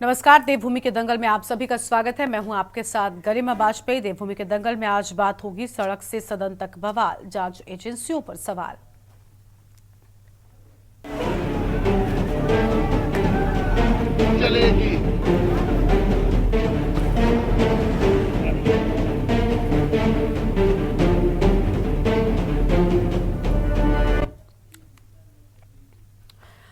नमस्कार। देवभूमि के दंगल में आप सभी का स्वागत है। मैं हूं आपके साथ गरिमा बाजपेयी। देवभूमि के दंगल में आज बात होगी सड़क से सदन तक बवाल, जांच एजेंसियों पर सवाल। चलेगी।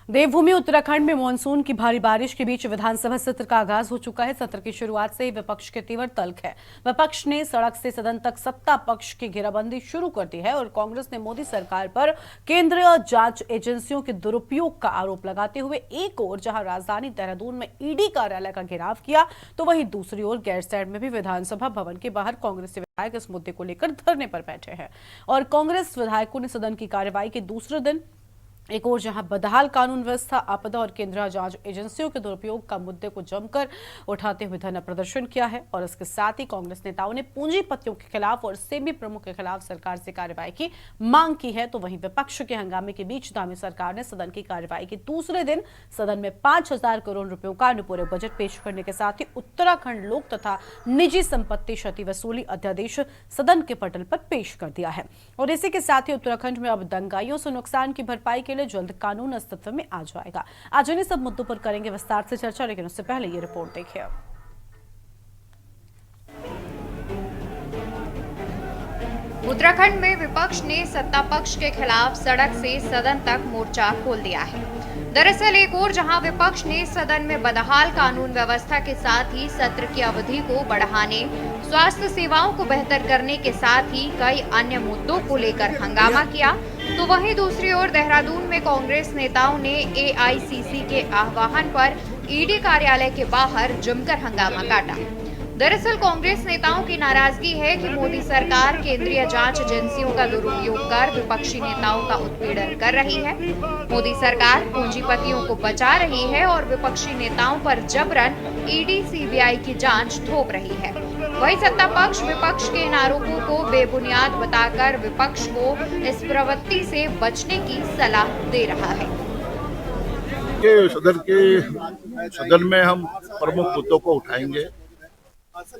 देवभूमि उत्तराखंड में मानसून की भारी बारिश के बीच विधानसभा सत्र का आगाज हो चुका है। सत्र की शुरुआत से ही विपक्ष के तीव्र तल्ख है। विपक्ष ने सड़क से सदन तक सत्ता पक्ष की घेराबंदी शुरू कर दी है और कांग्रेस ने मोदी सरकार पर केंद्रीय जांच एजेंसियों के दुरुपयोग का आरोप लगाते हुए एक ओर जहां राजधानी देहरादून में ईडी कार्यालय का घेराव किया, तो वहीं दूसरी ओर गैरसैंण में भी विधानसभा भवन के बाहर कांग्रेस विधायक इस मुद्दे को लेकर धरने पर बैठे हैं। और कांग्रेस विधायकों ने सदन की कार्यवाही के दूसरे दिन एक और जहां बदहाल कानून व्यवस्था, आपदा और केंद्रीय जांच एजेंसियों के दुरुपयोग का मुद्दे को जमकर उठाते हुए धरना प्रदर्शन किया है। और इसके साथ ही कांग्रेस नेताओं ने पूंजीपतियों के खिलाफ और सेबी प्रमुख के खिलाफ सरकार से कार्रवाई की मांग की है। तो वहीं विपक्ष के हंगामे के बीच दामी सरकार ने सदन की कार्यवाही के दूसरे दिन सदन में 5,000 करोड़ रुपयों का अनुपूरक बजट पेश करने के साथ ही उत्तराखंड लोक तथा निजी संपत्ति क्षति वसूली अध्यादेश सदन के पटल पर पेश कर दिया है। और इसी के साथ ही उत्तराखंड में अब दंगाइयों से नुकसान की भरपाई के लिए जल्द कानून अस्तित्व में आ जाएगा। आज इन्हीं सब मुद्दों पर करेंगे विस्तार से चर्चा, लेकिन उससे पहले ये रिपोर्ट देखिए। उत्तराखंड में विपक्ष ने सत्ता पक्ष के खिलाफ सड़क से सदन तक मोर्चा खोल दिया है। दरअसल एक ओर जहां विपक्ष ने सदन में बदहाल कानून व्यवस्था के साथ ही सत्र की अवधि को बढ़ाने, स्वास्थ्य सेवाओं को बेहतर करने के साथ ही कई अन्य मुद्दों को लेकर हंगामा किया, तो वहीं दूसरी ओर देहरादून में कांग्रेस नेताओं ने एआईसीसी के आह्वान पर ईडी कार्यालय के बाहर जमकर हंगामा काटा। दरअसल कांग्रेस नेताओं की नाराजगी है कि मोदी सरकार केंद्रीय जांच एजेंसियों का दुरुपयोग कर विपक्षी नेताओं का उत्पीड़न कर रही है। मोदी सरकार पूंजीपतियों को बचा रही है और विपक्षी नेताओं पर जबरन ईडी सीबीआई की जांच थोप रही है। वहीं सत्ता पक्ष विपक्ष के इन आरोपों को बेबुनियाद बताकर विपक्ष को इस प्रवृत्ति से बचने की सलाह दे रहा है। सदन में हम प्रमुख मुद्दों को उठाएंगे।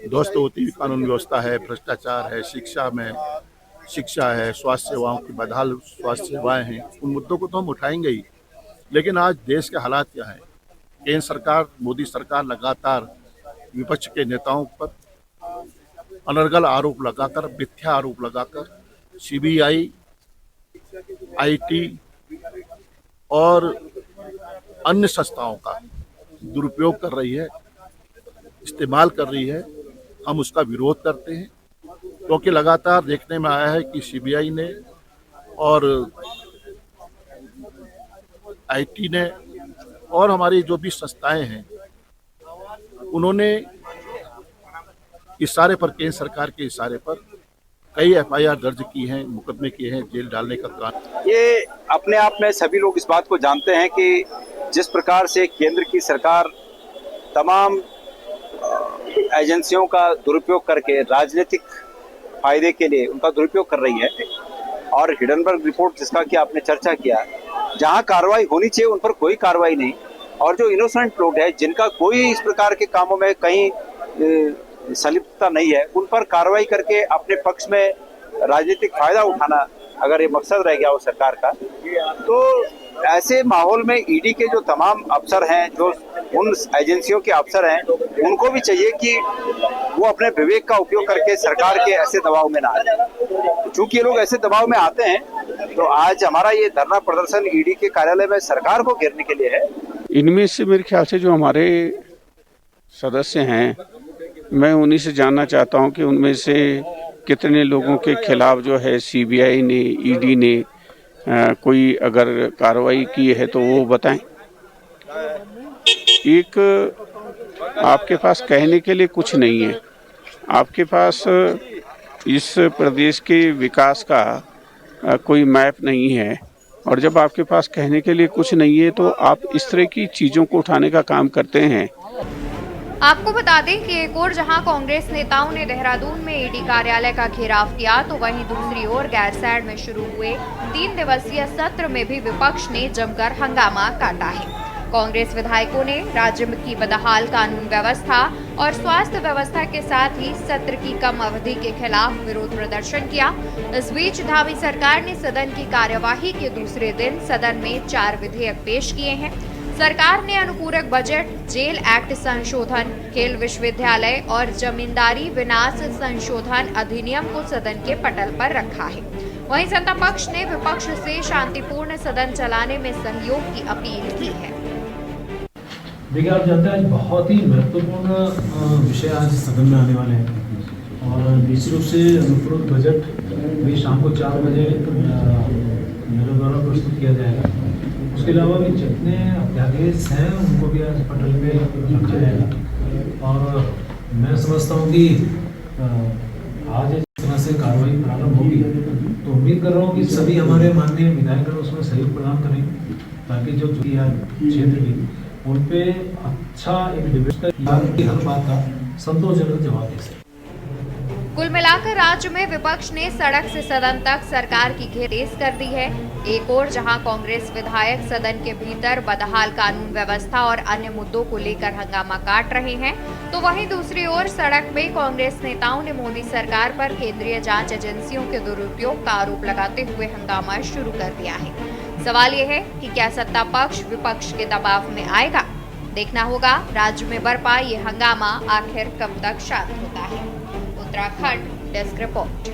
ध्वस्त होती हुई कानून व्यवस्था है, भ्रष्टाचार है, शिक्षा है, स्वास्थ्य सेवाओं की बदहाल स्वास्थ्य सेवाएं हैं, उन मुद्दों को तो हम उठाएंगे ही। लेकिन आज देश के हालात क्या है? केंद्र सरकार, मोदी सरकार लगातार विपक्ष के नेताओं पर अनर्गल आरोप लगाकर, मिथ्या आरोप लगाकर सीबीआई, आईटी और अन्य संस्थाओं का दुरुपयोग कर रही है, इस्तेमाल कर रही है। हम उसका विरोध करते हैं क्योंकि लगातार देखने में आया है कि सीबीआई ने और आईटी ने और हमारी जो भी संस्थाएं हैं, उन्होंने इशारे पर, केंद्र सरकार के इशारे पर कई एफआईआर दर्ज की हैं, मुकदमे किए हैं, जेल डालने का काम। ये अपने आप में सभी लोग इस बात को जानते हैं कि जिस प्रकार से केंद्र की सरकार तमाम एजेंसियों का दुरुपयोग करके राजनीतिक फायदे के लिए उनका दुरुपयोग कर रही है, और हिडनबर्ग रिपोर्ट जिसका कि आपने चर्चा किया, जहां कार्रवाई होनी चाहिए उन पर कोई कार्रवाई नहीं, और जो इनोसेंट लोग हैं जिनका कोई इस प्रकार के कामों में कहीं संलिप्तता नहीं है, उन पर कार्रवाई करके अपने पक्ष में राजनीतिक फायदा उठाना अगर ये मकसद रह गया हो सरकार का, तो ऐसे माहौल में ईडी के जो तमाम अफसर हैं, जो उन एजेंसियों के अफसर हैं, उनको भी चाहिए कि वो अपने विवेक का उपयोग करके सरकार के ऐसे दबाव में ना आ जाए। चूंकि ये लोग ऐसे दबाव में आते हैं, तो आज हमारा ये धरना प्रदर्शन ईडी के कार्यालय में सरकार को घेरने के लिए है। इनमें से मेरे ख्याल से जो हमारे सदस्य हैं, मैं उन्हीं से जानना चाहता हूं कि उनमें से कितने लोगों के खिलाफ जो है सीबीआई ने, ईडी ने कोई अगर कार्रवाई की है तो वो बताएं। एक आपके पास कहने के लिए कुछ नहीं है, आपके पास इस प्रदेश के विकास का कोई मैप नहीं है, और जब आपके पास कहने के लिए कुछ नहीं है तो आप इस तरह की चीज़ों को उठाने का काम करते हैं। आपको बता दें कि एक ओर जहां कांग्रेस नेताओं ने देहरादून में ईडी कार्यालय का घेराव किया, तो वहीं दूसरी ओर गैरसैंण में शुरू हुए 3 दिवसीय सत्र में भी विपक्ष ने जमकर हंगामा काटा है। कांग्रेस विधायकों ने राज्य की बदहाल कानून व्यवस्था और स्वास्थ्य व्यवस्था के साथ ही सत्र की कम अवधि के खिलाफ विरोध प्रदर्शन किया। इस बीच धामी सरकार ने सदन की कार्यवाही के दूसरे दिन सदन में 4 विधेयक पेश किए हैं। सरकार ने अनुपूरक बजट, जेल एक्ट संशोधन, खेल विश्वविद्यालय और जमींदारी विनाश संशोधन अधिनियम को सदन के पटल पर रखा है। वहीं सत्ता पक्ष ने विपक्ष से शांतिपूर्ण सदन चलाने में सहयोग की अपील की है। देखिए, आप जानते हैं आज बहुत ही महत्वपूर्ण विषय आज सदन में आने वाले हैं और निश्चित रूप से अनुपूरक बजट भी शाम को 4 बजे मेरे द्वारा प्रस्तुत किया जाएगा। उसके अलावा भी जितने अध्यादेश हैं उनको भी आज पटल में रखा जाएगा और मैं समझता हूँ कि आज इस तरह से कार्रवाई प्रारंभ होगी तो उम्मीद कर रहा हूँ कि सभी हमारे माननीय विधायकगण उसमें सहयोग प्रदान करेंगे ताकि जो क्षेत्र की उन पे अच्छा एक डिबेट हर बात का संतोषजनक जवाब दे सके। कुल मिलाकर राज्य में विपक्ष ने सड़क से सदन तक सरकार की घेर तेज कर दी है। एक ओर जहां कांग्रेस विधायक सदन के भीतर बदहाल कानून व्यवस्था और अन्य मुद्दों को लेकर हंगामा काट रहे हैं, तो वहीं दूसरी ओर सड़क में कांग्रेस नेताओं ने मोदी सरकार पर केंद्रीय जांच एजेंसियों के दुरुपयोग का आरोप लगाते हुए हंगामा शुरू कर दिया है। सवाल यह है कि क्या सत्ता पक्ष विपक्ष के दबाव में आएगा? देखना होगा राज्य में बरपा ये हंगामा आखिर कब तक शांत होता है। Uttarakhand desk report.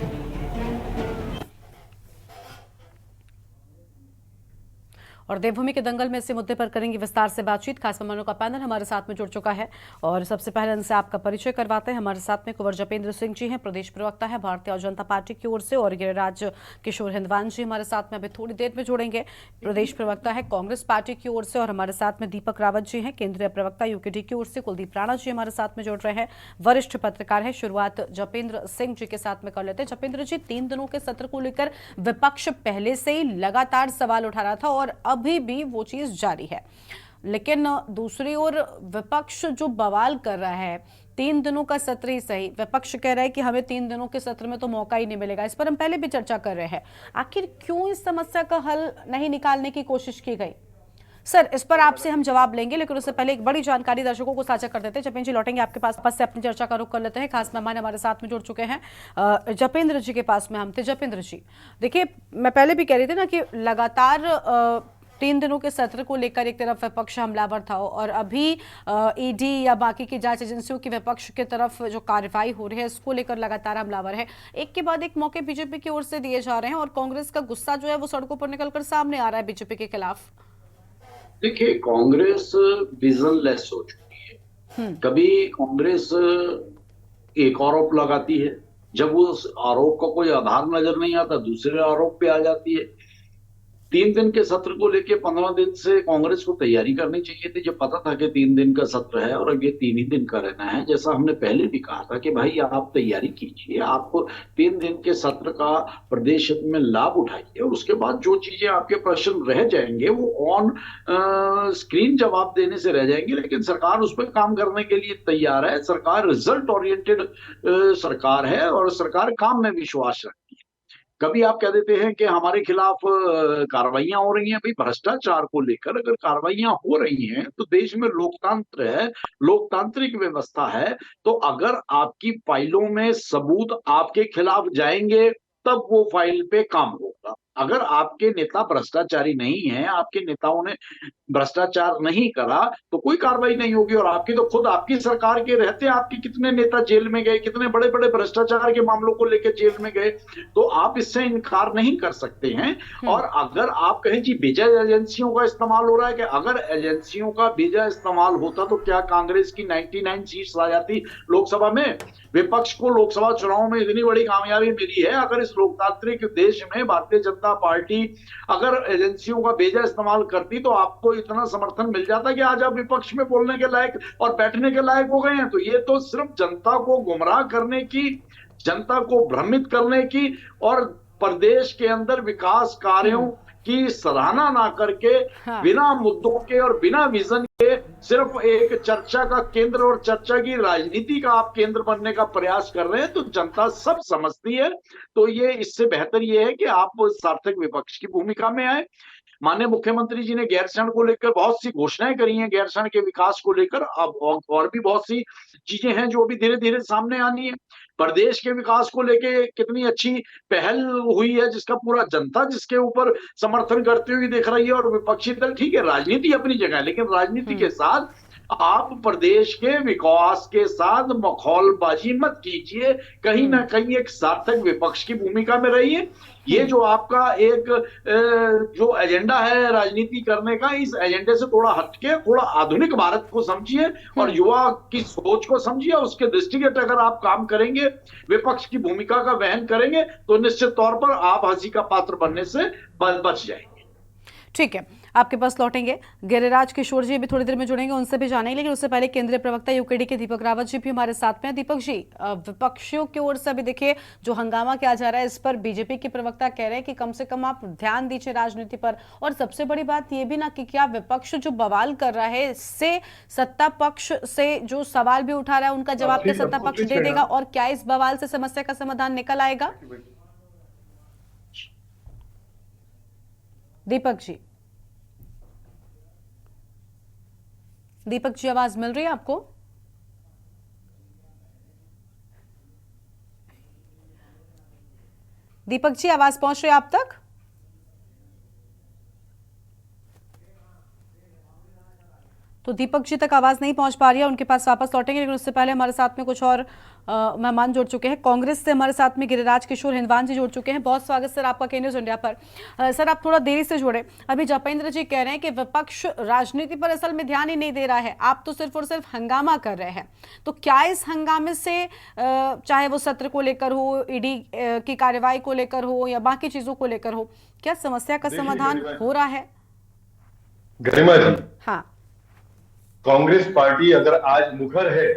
और देवभूमि के दंगल में इसी मुद्दे पर करेंगे विस्तार से बातचीत। खास मेहमानों का पैनल हमारे साथ में जुड़ चुका है और सबसे पहले इनसे आपका परिचय करवाते हैं। हमारे साथ में कुंवर जपेंद्र सिंह जी हैं, प्रदेश प्रवक्ता है भारतीय जनता पार्टी की ओर से, और गिरिराज किशोर हिंदवान जी हमारे साथ में अभी थोड़ी देर में जुड़ेंगे, प्रदेश प्रवक्ता है कांग्रेस पार्टी की ओर से, और हमारे साथ में दीपक रावत जी हैं, केंद्रीय प्रवक्ता यूकेडी की ओर से। कुलदीप राणा जी हमारे साथ में जुड़ रहे हैं, वरिष्ठ पत्रकार है। शुरुआत जपेंद्र सिंह जी के साथ में कर लेते हैं। जपेंद्र जी, 3 दिनों के सत्र को लेकर विपक्ष पहले से ही लगातार सवाल उठा रहा था और अभी भी वो जारी है, लेकिन दूसरी ओर विपक्ष जो बवाल कर रहा है, 3 दिनों का सत्र ही सही, विपक्ष कह रहा है कि हमें 3 दिनों के सत्र में तो मौका ही नहीं मिलेगा। इस पर हम पहले भी चर्चा कर रहे हैं, आखिर क्यों इस समस्या का हल नहीं निकालने की कोशिश की गई? सर, इस पर आपसे हम जवाब लेंगे, लेकिन उससे पहले एक बड़ी जानकारी दर्शकों को साझा कर देते हैं। जपेंद्र जी, लौटेंगे आपके पास से अपनी चर्चा का रुख कर लेते हैं। खास मेहमान हमारे साथ में जुड़ चुके हैं, जपेंद्र जी के पास में हम थे। जपेंद्र जी, देखिए, मैं पहले भी कह रही थी ना कि लगातार 3 दिनों के सत्र को लेकर एक तरफ विपक्ष हमलावर था और अभी ईडी या बाकी की जांच एजेंसियों की विपक्ष की तरफ जो कार्रवाई हो रही है इसको लेकर लगातार हमलावर है। एक के बाद एक मौके बीजेपी की ओर से दिए जा रहे हैं और कांग्रेस का गुस्सा जो है वो सड़कों पर निकलकर सामने आ रहा है बीजेपी के खिलाफ। देखिए, कांग्रेस विजनलेस हो चुकी है। कभी कांग्रेस एक आरोप लगाती है, जब उस आरोप का कोई आधार नजर नहीं आता दूसरे आरोप पे आ जाती है। 3 दिन के सत्र को लेके 15 दिन से कांग्रेस को तैयारी करनी चाहिए थी, जब पता था कि 3 दिन का सत्र है और अब ये 3 ही दिन का रहना है। जैसा हमने पहले भी कहा था कि भाई आप तैयारी कीजिए, आप 3 दिन के सत्र का प्रदेश हित में लाभ उठाइए और उसके बाद जो चीजें आपके प्रश्न रह जाएंगे वो ऑन स्क्रीन जवाब देने से रह जाएंगे, लेकिन सरकार उस पर काम करने के लिए तैयार है। सरकार रिजल्ट ओरिएंटेड सरकार है और सरकार काम में विश्वास रखती है। कभी आप कह देते हैं कि हमारे खिलाफ कार्रवाइयां हो रही हैं। भाई, भ्रष्टाचार को लेकर अगर कार्रवाइयां हो रही हैं तो देश में लोकतंत्र है, लोकतांत्रिक व्यवस्था है, तो अगर आपकी फाइलों में सबूत आपके खिलाफ जाएंगे तब वो फाइल पे काम होगा। अगर आपके नेता भ्रष्टाचारी नहीं है, आपके नेताओं ने भ्रष्टाचार नहीं करा, तो कोई कार्रवाई नहीं होगी। और आपकी तो खुद आपकी सरकार के रहते आपके कितने नेता जेल में गए, कितने बड़े बड़े भ्रष्टाचार के मामलों को लेकर जेल में गए, तो आप इससे इनकार नहीं कर सकते हैं। और अगर आप कहें जी बेजा एजेंसियों का इस्तेमाल हो रहा है, कि अगर एजेंसियों का बेजा इस्तेमाल होता तो क्या कांग्रेस की 99 सीट्स आ जाती लोकसभा में? विपक्ष को लोकसभा चुनाव में इतनी बड़ी कामयाबी मिली है, अगर इस लोकतांत्रिक देश में भारतीय जनता पार्टी अगर एजेंसियों का बेजा इस्तेमाल करती तो आपको इतना समर्थन मिल जाता कि आज आप विपक्ष में बोलने के लायक और बैठने के लायक हो गए हैं। तो ये तो सिर्फ जनता को गुमराह करने की, जनता को भ्रमित करने की और प्रदेश के अंदर विकास कार्यों की सराहना ना करके बिना मुद्दों के और बिना विजन के सिर्फ एक चर्चा का केंद्र और चर्चा की राजनीति का आप केंद्र बनने का प्रयास कर रहे हैं, तो जनता सब समझती है। तो ये इससे बेहतर ये है कि आप सार्थक विपक्ष की भूमिका में आए। माननीय मुख्यमंत्री जी ने गैरसैंण को लेकर बहुत सी घोषणाएं करी हैं, गैरसैंण के विकास को लेकर। अब और भी बहुत सी चीजें हैं जो अभी धीरे धीरे सामने आनी है। प्रदेश के विकास को लेके कितनी अच्छी पहल हुई है, जिसका पूरा जनता जिसके ऊपर समर्थन करती हुई दिख रही है। और विपक्षी दल, ठीक है, राजनीति अपनी जगह है, लेकिन राजनीति के साथ आप प्रदेश के विकास के साथ मखौलबाजी मत कीजिए। कहीं ना कहीं एक सार्थक विपक्ष की भूमिका में रहिए। ये जो आपका एक जो एजेंडा है राजनीति करने का, इस एजेंडे से थोड़ा हटके थोड़ा आधुनिक भारत को समझिए और युवा की सोच को समझिए। उसके दृष्टिगत अगर आप काम करेंगे, विपक्ष की भूमिका का वहन करेंगे, तो निश्चित तौर पर आप हंसी का पात्र बनने से बच जाएंगे। ठीक है, आपके पास लौटेंगे। गिरिराज किशोर जी भी थोड़ी देर में जुड़ेंगे, उनसे भी जानेंगे, लेकिन उससे पहले केंद्रीय प्रवक्ता यूकेडी के दीपक रावत जी भी हमारे साथ में हैं। दीपक जी, विपक्षियों की ओर से अभी देखिए जो हंगामा किया जा रहा है, इस पर बीजेपी के प्रवक्ता कह रहे हैं कि कम से कम आप ध्यान दीजिए राजनीति पर। और सबसे बड़ी बात यह भी ना कि क्या विपक्ष जो बवाल कर रहा है, इससे सत्ता पक्ष से जो सवाल भी उठा रहा है उनका जवाब क्या सत्ता पक्ष दे देगा? और क्या इस बवाल से समस्या का समाधान निकल आएगा? दीपक जी, दीपक जी, आवाज मिल रही है आपको? दीपक जी, आवाज पहुंच रही है आप तक? तो दीपक जी तक आवाज नहीं पहुंच पा रही है, उनके पास वापस लौटेंगे, लेकिन उससे पहले हमारे साथ में कुछ और मेहमान जुड़ चुके हैं। कांग्रेस से हमारे साथ में गिरिराज किशोर हिंदवान जी जुड़ चुके हैं। बहुत स्वागत सर आपका के न्यूज इंडिया पर। सर, आप थोड़ा देरी से जुड़े। अभी जपेंद्र जी कह रहे हैं कि विपक्ष राजनीति पर असल में ध्यान ही नहीं दे रहा है, आप तो सिर्फ और सिर्फ हंगामा कर रहे हैं। तो क्या इस हंगामे से, चाहे वो सत्र को लेकर हो, ईडी की कार्रवाई को लेकर हो या बाकी चीजों को लेकर हो, क्या समस्या का समाधान हो रहा है? गरिमा जी, हाँ, कांग्रेस पार्टी अगर आज मुखर है,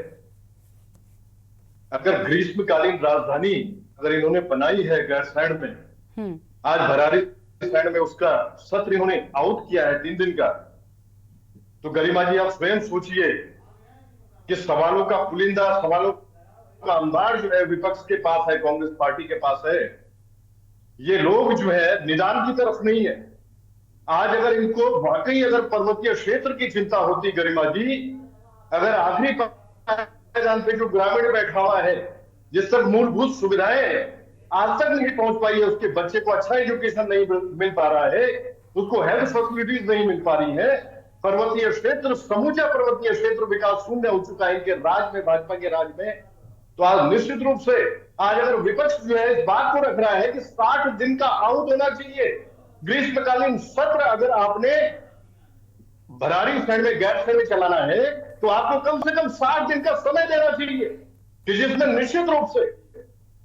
अगर ग्रीष्मकालीन राजधानी अगर इन्होंने बनाई है गैरसैंण में, आज भरारी सैंड में उसका सत्र इन्होंने आउट किया है 3 दिन का, तो गरिमा जी आप स्वयं सोचिए कि सवालों का पुलिंदा, सवालों का अंबार जो है विपक्ष के पास है, कांग्रेस पार्टी के पास है। ये लोग जो है निदान की तरफ नहीं है। आज अगर इनको वाकई अगर पर्वतीय क्षेत्र की चिंता होती गरिमा जी, अगर आखिरी पायदान पे जो ग्रामीण बैठा हुआ है, जिस तक मूलभूत सुविधाएं आज तक नहीं पहुंच पाई है, उसके बच्चे को अच्छा एजुकेशन नहीं मिल पा रहा है, उसको हेल्थ फैसिलिटीज नहीं मिल पा रही है, पर्वतीय क्षेत्र, समूचा पर्वतीय क्षेत्र विकास शून्य हो चुका है इनके राज में, भाजपा के राज में। तो आज निश्चित रूप से आज अगर विपक्ष जो है इस बात को रख रहा है कि 60 दिन का आउट होना चाहिए ग्रीष्मकालीन सत्र, अगर आपने भरारी सैंड में गैरसैंण में चलाना है तो आपको कम से कम 60 दिन का समय देना चाहिए, कि जिसमें निश्चित रूप से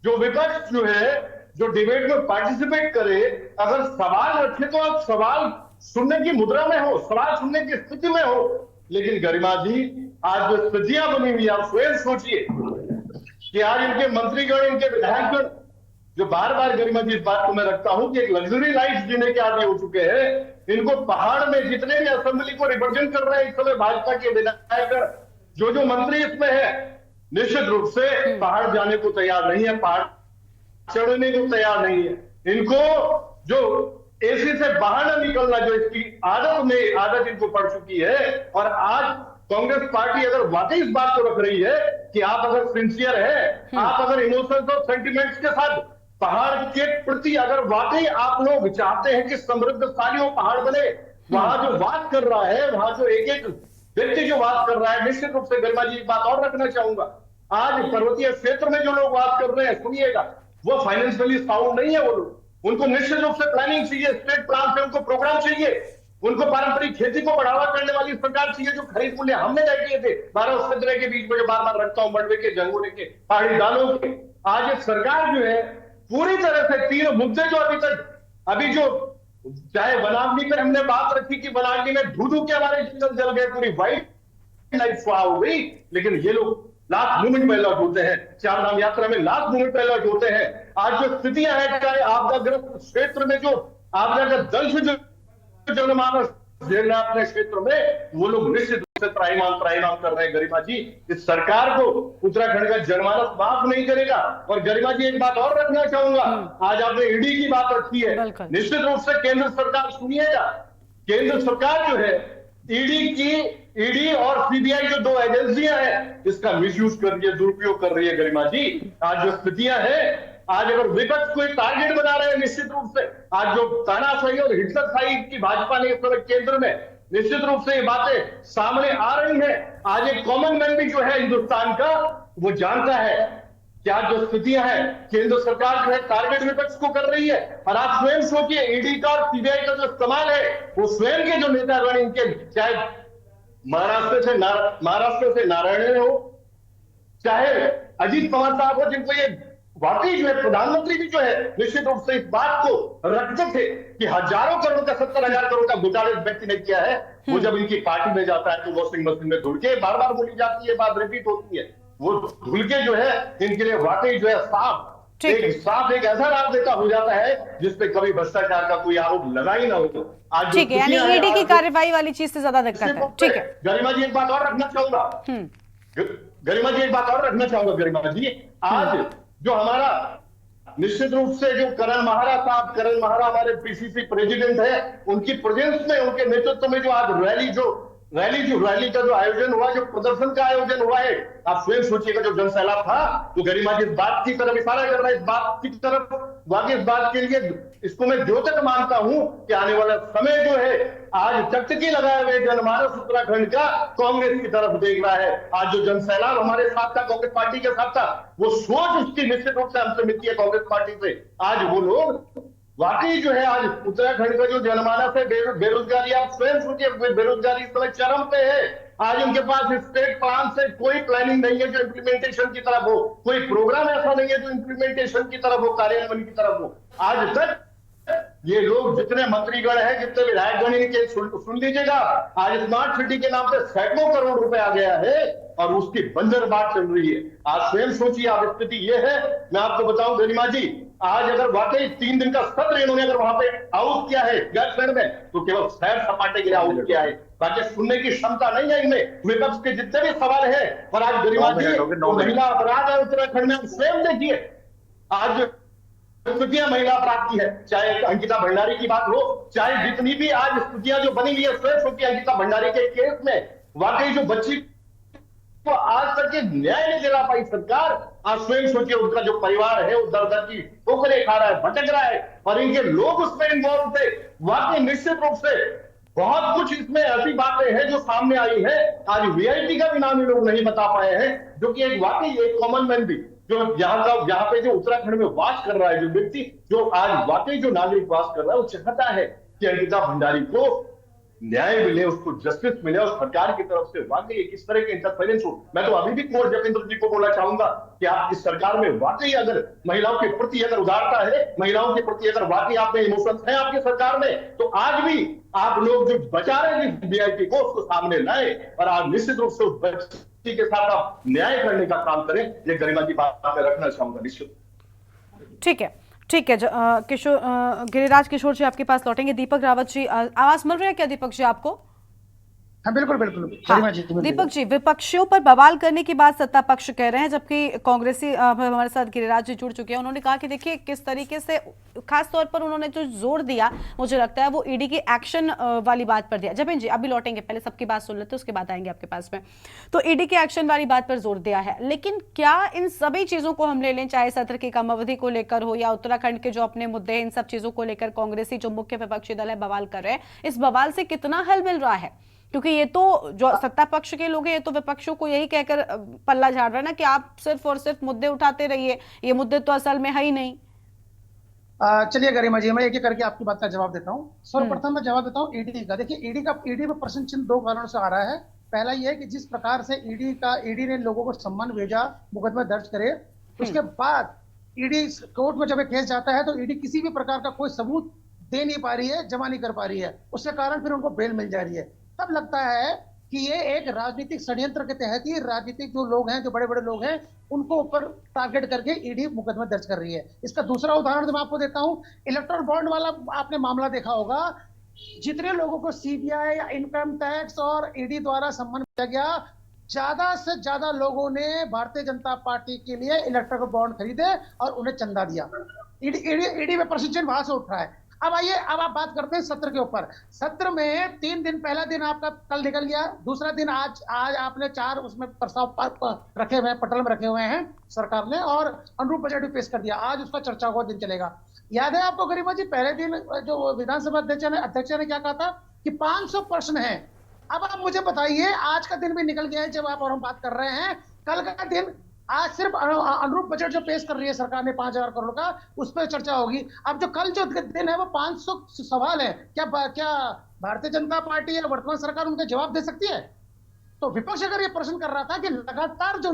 जो विपक्ष जो है जो डिबेट में पार्टिसिपेट करे, अगर सवाल रखे तो आप सवाल सुनने की मुद्रा में हो, सवाल सुनने की स्थिति में हो। लेकिन गरिमा जी आज जो स्थितियां बनी हुई, आप स्वयं सोचिए कि आज इनके मंत्रीगण, इनके विधायकगण जो बार बार गरिमा जी इस बात को मैं रखता हूं कि एक लग्जरी लाइफ जीने के आदी हो चुके हैं। इनको पहाड़ में जितने भी असेंबली को रिप्रेजेंट कर रहे हैं इस समय भाजपा के विधायकगण, जो मंत्री इसमें है, निश्चित रूप से पहाड़ जाने को तैयार नहीं है, पहाड़ चढ़ने को तैयार नहीं है। इनको जो एसी से बाहर न निकलना, जो इसकी आदत इनको पड़ चुकी है। और आज कांग्रेस पार्टी अगर वाकई इस बात को रख रही है कि आप अगर सिंसियर है, आप अगर इमोशंस और सेंटिमेंट्स के साथ पहाड़ के प्रति अगर वाकई आप लोग चाहते हैं कि समृद्धशाली वो पहाड़ बने, वहां जो बात कर रहा है, वहां जो एक एक व्यक्ति जो बात कर रहा है, निश्चित रूप से गरिमा जी एक बात और रखना चाहूंगा, आज पर्वतीय क्षेत्र में जो लोग बात कर रहे हैं, सुनिएगा, वो फाइनेंशियली साउंड नहीं है। वो लोग, उनको निश्चित रूप से प्लानिंग चाहिए, स्टेट प्लान से उनको प्रोग्राम चाहिए, उनको पारंपरिक खेती को बढ़ावा करने वाली सरकार चाहिए। जो खरीद मूल्य हमने तय किए थे 12 और 17 के बीच में, जो बार बार रखता हूं, मंडवे के, जंगोरे के, पहाड़ी दालों के, आज एक सरकार जो है पूरी तरह से 3 मुद्दे जो अभी जो चाहे वनाग्नि पे हमने बात रखी कि वनाग्नि में धू के हमारे जंगल जल गए, पूरी वाइल्ड लाइफ स्वाहा हो गई, लेकिन ये लोग लास्ट मोमेंट में अलर्ट होते हैं, 4 धाम यात्रा में लास्ट मोमेंट पे अलर्ट होते हैं। आज जो स्थितियां हैं, चाहे आपदाग्रस्त क्षेत्र में जो आपदा का दल से जो जनमानस झेलना अपने क्षेत्र में, वो लोग निश्चित रूप से त्राहिमाम कर रहे हैं गरिमा जी। इस सरकार को उत्तराखंड का जनमानस माफ नहीं करेगा। और गरिमा जी एक बात और रखना चाहूंगा, आज आपने ईडी की बात रखी है, निश्चित रूप से केंद्र सरकार सुनिएगा, केंद्र सरकार जो है ईडी और सीबीआई जो दो एजेंसियां हैं इसका मिसयूज कर रही है, दुरुपयोग कर रही है गरिमा जी। आज जो स्थितियां हैं, आज अगर विपक्ष को एक टारगेट बना रहे हैं, निश्चित रूप से आज जो तानाशाही और हिटलरशाही की भाजपा ने इस समय केंद्र में, निश्चित रूप से ये बातें सामने आ रही हैं। आज एक कॉमन मैन भी जो है हिंदुस्तान का, वो जानता है क्या जो स्थितियां हैं, केंद्र सरकार जो है टारगेट विपक्ष को कर रही है। और आप स्वयं सोचिए, ईडी का और सीबीआई का जो इस्तेमाल है, वो स्वयं के जो नेतागण इनके, चाहे महाराष्ट्र से नारायण हो, चाहे अजीत पवार साहब हो, जिनको ये वाकई जो है प्रधानमंत्री भी जो है निश्चित रूप से इस बात को रखते थे कि हजारों करोड़ का 70,000 करोड़ का घोटाला इस व्यक्ति ने किया है। वो जब इनकी पार्टी में जाता है तो वॉशिंग मशीन में धुल के, बार बार बोली जाती है, बात रिपीट होती है, वो धुल के जो है इनके लिए वाकई जो है साफ एक ऐसा राजनेता हो जाता है जिसपे कभी भ्रष्टाचार का कोई आरोप लगा ही ना हो। आज ठीक है, यानी ईडी की कार्रवाई वाली चीज से ज्यादा दिक्कत है। ठीक है गरिमा जी, एक बात और रखना चाहूंगा, गरिमा जी एक बात और रखना चाहूंगा गरिमा जी, आज जो हमारा निश्चित रूप से जो करण महारा साहब, करण महारा हमारे पीसीसी प्रेसिडेंट है, उनकी प्रेजेंस में, उनके नेतृत्व में जो आज रैली का जो आयोजन हुआ, जो प्रदर्शन का आयोजन हुआ है, आप स्वयं सोचिएगा जो जनसैलाब था, तो गरिमा जी इस बात की तरफ इशारा कर रहा है, इस बात की तरफ वाकई इस बात के लिए इसको मैं द्योतक मानता हूं कि आने वाला समय जो है आज टकटकी लगाए हुए जनमानस उत्तराखंड का कांग्रेस की तरफ देख रहा है। आज जो जनसैलाब हमारे साथ था, कांग्रेस पार्टी के साथ था, वो सोच उसकी निश्चित रूप से हमसे मिलती है कांग्रेस पार्टी से। आज वो लोग वाकई जो है, आज उत्तराखंड का जो जनमानस है, बेरोजगारी, आप स्वयं सोचिए, बेरोजगारी इस समय चरम पे है। आज उनके पास स्टेट प्लान से कोई प्लानिंग नहीं है जो इम्प्लीमेंटेशन की तरफ हो, कोई प्रोग्राम ऐसा नहीं है जो इम्प्लीमेंटेशन की तरफ हो, कार्यान्वयन की तरफ हो। आज तक ये लोग जितने मंत्रीगण हैं, जितने विधायकगण इनके सुन लीजिएगा, आज स्मार्ट सिटी के नाम से सैकड़ों करोड़ रुपए आ गया है और उसकी बंजर बात चल रही है। आज स्वयं सोचिए, आप स्थिति ये है, मैं आपको बताऊं गरिमा जी, आज अगर वाकई 3 दिन का सत्र इन्होंने अगर वहां पे आउट किया है गैरसैंण में, तो केवल सैर सपाटे के लिए आउट किया है, बाकी सुनने की क्षमता नहीं है इनमें। विपक्ष के जितने भी सवाल है, और आज गरिमा जी महिला अपराध है उत्तराखंड में, स्वयं देखिए आज स्थितियां महिला अपराध की है, चाहे अंकिता भंडारी की बात हो, चाहे जितनी भी आज स्थितियां जो बनी हुई है, स्वयं सोचिए अंकिता भंडारी के केस में वाकई जो बच्ची को आज तक के न्याय नहीं दिला पाई सरकार। आज स्वयं सोचिए उनका जो परिवार है वो दर दर की ठोकरें खा रहा है, भटक रहा है, और इनके लोग उसमें इन्वॉल्व थे। वाकई निश्चित रूप से बहुत कुछ इसमें ऐसी बातें हैं जो सामने आई है। आज वीआईपी का भी नाम ये लोग नहीं बता पाए हैं, जो कि एक वाकई एक कॉमन मैन भी जो यहाँ पे जो उत्तराखंड में वास कर रहा है, जो व्यक्ति जो आज वाकई जो नागरिक वास कर रहा है, वो चाहता है कि अंकिता भंडारी को न्याय मिले, उसको जस्टिस मिले, और सरकार की तरफ से वाकई किस तरह के इंटरफेरेंस हो। मैं तो अभी भी कुंवर जपेंद्र जी को बोलना चाहूंगा कि आप इस सरकार में वाकई अगर महिलाओं के प्रति अगर उदारता है, महिलाओं के प्रति अगर वाकई आप में इमोशंस हैं आपकी सरकार में, तो आज भी आप लोग जो बचा रहे हैं वीआईपी को, उसको सामने लाए और आप निश्चित रूप से उस बच्ची के साथ आप न्याय करने का काम करें। ये गरिमा की बात मैं रखना चाहूंगा निश्चित। ठीक है, ठीक है। किशोर गिरिराज किशोर जी आपके पास लौटेंगे। दीपक रावत जी, आवाज मिल रही है क्या दीपक जी आपको? हाँ बिल्कुल बिल्कुल। हाँ, दीपक जी, विपक्षियों पर बवाल करने की बात सत्ता पक्ष कह रहे हैं, जबकि कांग्रेसी हमारे साथ गिरिराज जी जुड़ चुके हैं। उन्होंने कहा कि देखिए किस तरीके से, खास तौर पर उन्होंने जो जोर दिया मुझे लगता है वो ईडी की एक्शन वाली बात पर दिया। जबिन जी अभी लौटेंगे, पहले सबकी बात सुन लेते हैं, उसके बाद आएंगे आपके पास में। तो ईडी के एक्शन वाली बात पर जोर दिया है, लेकिन क्या इन सभी चीजों को हम ले लें, चाहे सत्र की कम अवधि को लेकर हो या उत्तराखंड के जो अपने मुद्दे हैं, इन सब चीजों को लेकर कांग्रेसी जो मुख्य विपक्षी दल है बवाल कर रहे हैं, इस बवाल से कितना हल मिल रहा है? क्योंकि ये तो जो सत्ता पक्ष के लोग हैं, ये तो विपक्षों को यही कहकर पल्ला झाड़ रहा है ना कि आप सिर्फ और सिर्फ मुद्दे उठाते रहिए, ये मुद्दे तो असल में है ही नहीं। चलिए गरिमा जी, मैं एक एक करके आपकी बात का जवाब देता हूँ। सर्वप्रथम मैं जवाब देता हूँ ईडी का। देखिए ईडी में प्रश्न चिन्ह 2 कारणों से आ रहा है। पहला यह है कि जिस प्रकार से ईडी ने लोगों को सम्मान भेजा, मुकदमा दर्ज करे, उसके बाद ईडी कोर्ट में जब केस जाता है तो ईडी किसी भी प्रकार का कोई सबूत दे नहीं पा रही है, जमा नहीं कर पा रही है, उसके कारण फिर उनको बेल मिल जा रही है। तब लगता है कि ये एक राजनीतिक षड्यंत्र के तहत ही राजनीतिक जो लोग हैं, जो बड़े बड़े लोग हैं, उनको ऊपर टारगेट करके ईडी मुकदमा दर्ज कर रही है। इसका दूसरा उदाहरण मैं आपको देता हूं, इलेक्ट्रल बॉन्ड वाला आपने मामला देखा होगा जितने लोगों को सीबीआई या इनकम टैक्स और ईडी द्वारा सम्मान किया गया, ज्यादा से ज्यादा लोगों ने भारतीय जनता पार्टी के लिए इलेक्ट्रिकल बॉन्ड खरीदे और उन्हें चंदा दिया। ईडी में प्रशिक्षण वहां से उठ रहा है। अब आइए, अब आप बात करते हैं सत्र के ऊपर। सत्र में 3 दिन, पहला दिन आपका कल निकल गया, दूसरा दिन आज आपने 4 उसमें प्रस्ताव रखे हुए हैं, पटल में रखे हुए हैं सरकार ने, और अनुरूप बजट भी पेश कर दिया। आज उसका चर्चा हुआ दिन चलेगा। याद है आपको गरिमा जी, पहले दिन जो विधानसभा अध्यक्ष ने क्या कहा था कि 500 प्रश्न है। अब आप मुझे बताइए, आज का दिन भी निकल गया है जब आप और हम बात कर रहे हैं, कल का दिन, आज सिर्फ अनुरूप बजट जो पेश कर रही है सरकार ने 5,000 करोड़ का, उस पर चर्चा होगी। अब जो कल जो दिन है वो 500 सवाल है। क्या भारतीय जनता पार्टी या वर्तमान सरकार उनके जवाब दे सकती है? तो विपक्ष अगर ये प्रश्न कर रहा था कि लगातार जो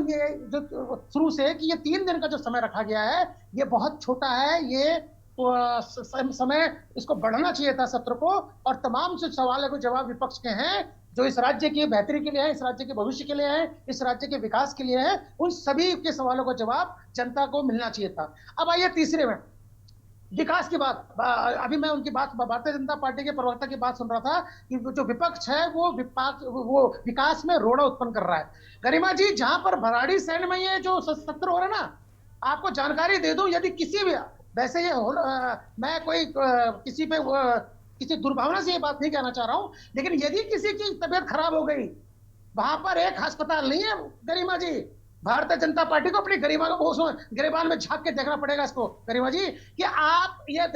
शुरू से कि ये 3 दिन का जो समय रखा गया है ये बहुत छोटा है, ये समय इसको बढ़ाना चाहिए था सत्र को, और तमाम से सवालों को जवाब विपक्ष के हैं जो इस राज्य की बेहतरी के लिए है, इस राज्य के भविष्य के लिए है, इस राज्य के विकास के लिए है, उन सभी के सवालों का जवाब जनता को मिलना चाहिए था। अब आइए तीसरे में, विकास की बात। अभी मैं उनकी बात, भारतीय जनता पार्टी के प्रवक्ता की बात सुन रहा था कि जो विपक्ष है वो विकास में रोड़ा उत्पन्न कर रहा है। गरिमा जी, जहां पर भराड़ीसैंण में ये जो सत्र हो रहा है ना, आपको जानकारी दे दूं, यदि किसी भी, वैसे ये मैं कोई किसी दुर्भावना से ये बात नहीं कहना चाह रहा हूं, लेकिन यदि किसी की तबीयत खराब हो गई, वहां पर एक अस्पताल नहीं है गरिमा जी। भारतीय जनता पार्टी को अपनी गरिबान में झांक के देखना पड़ेगा इसको गरिमा जी, कि आप ये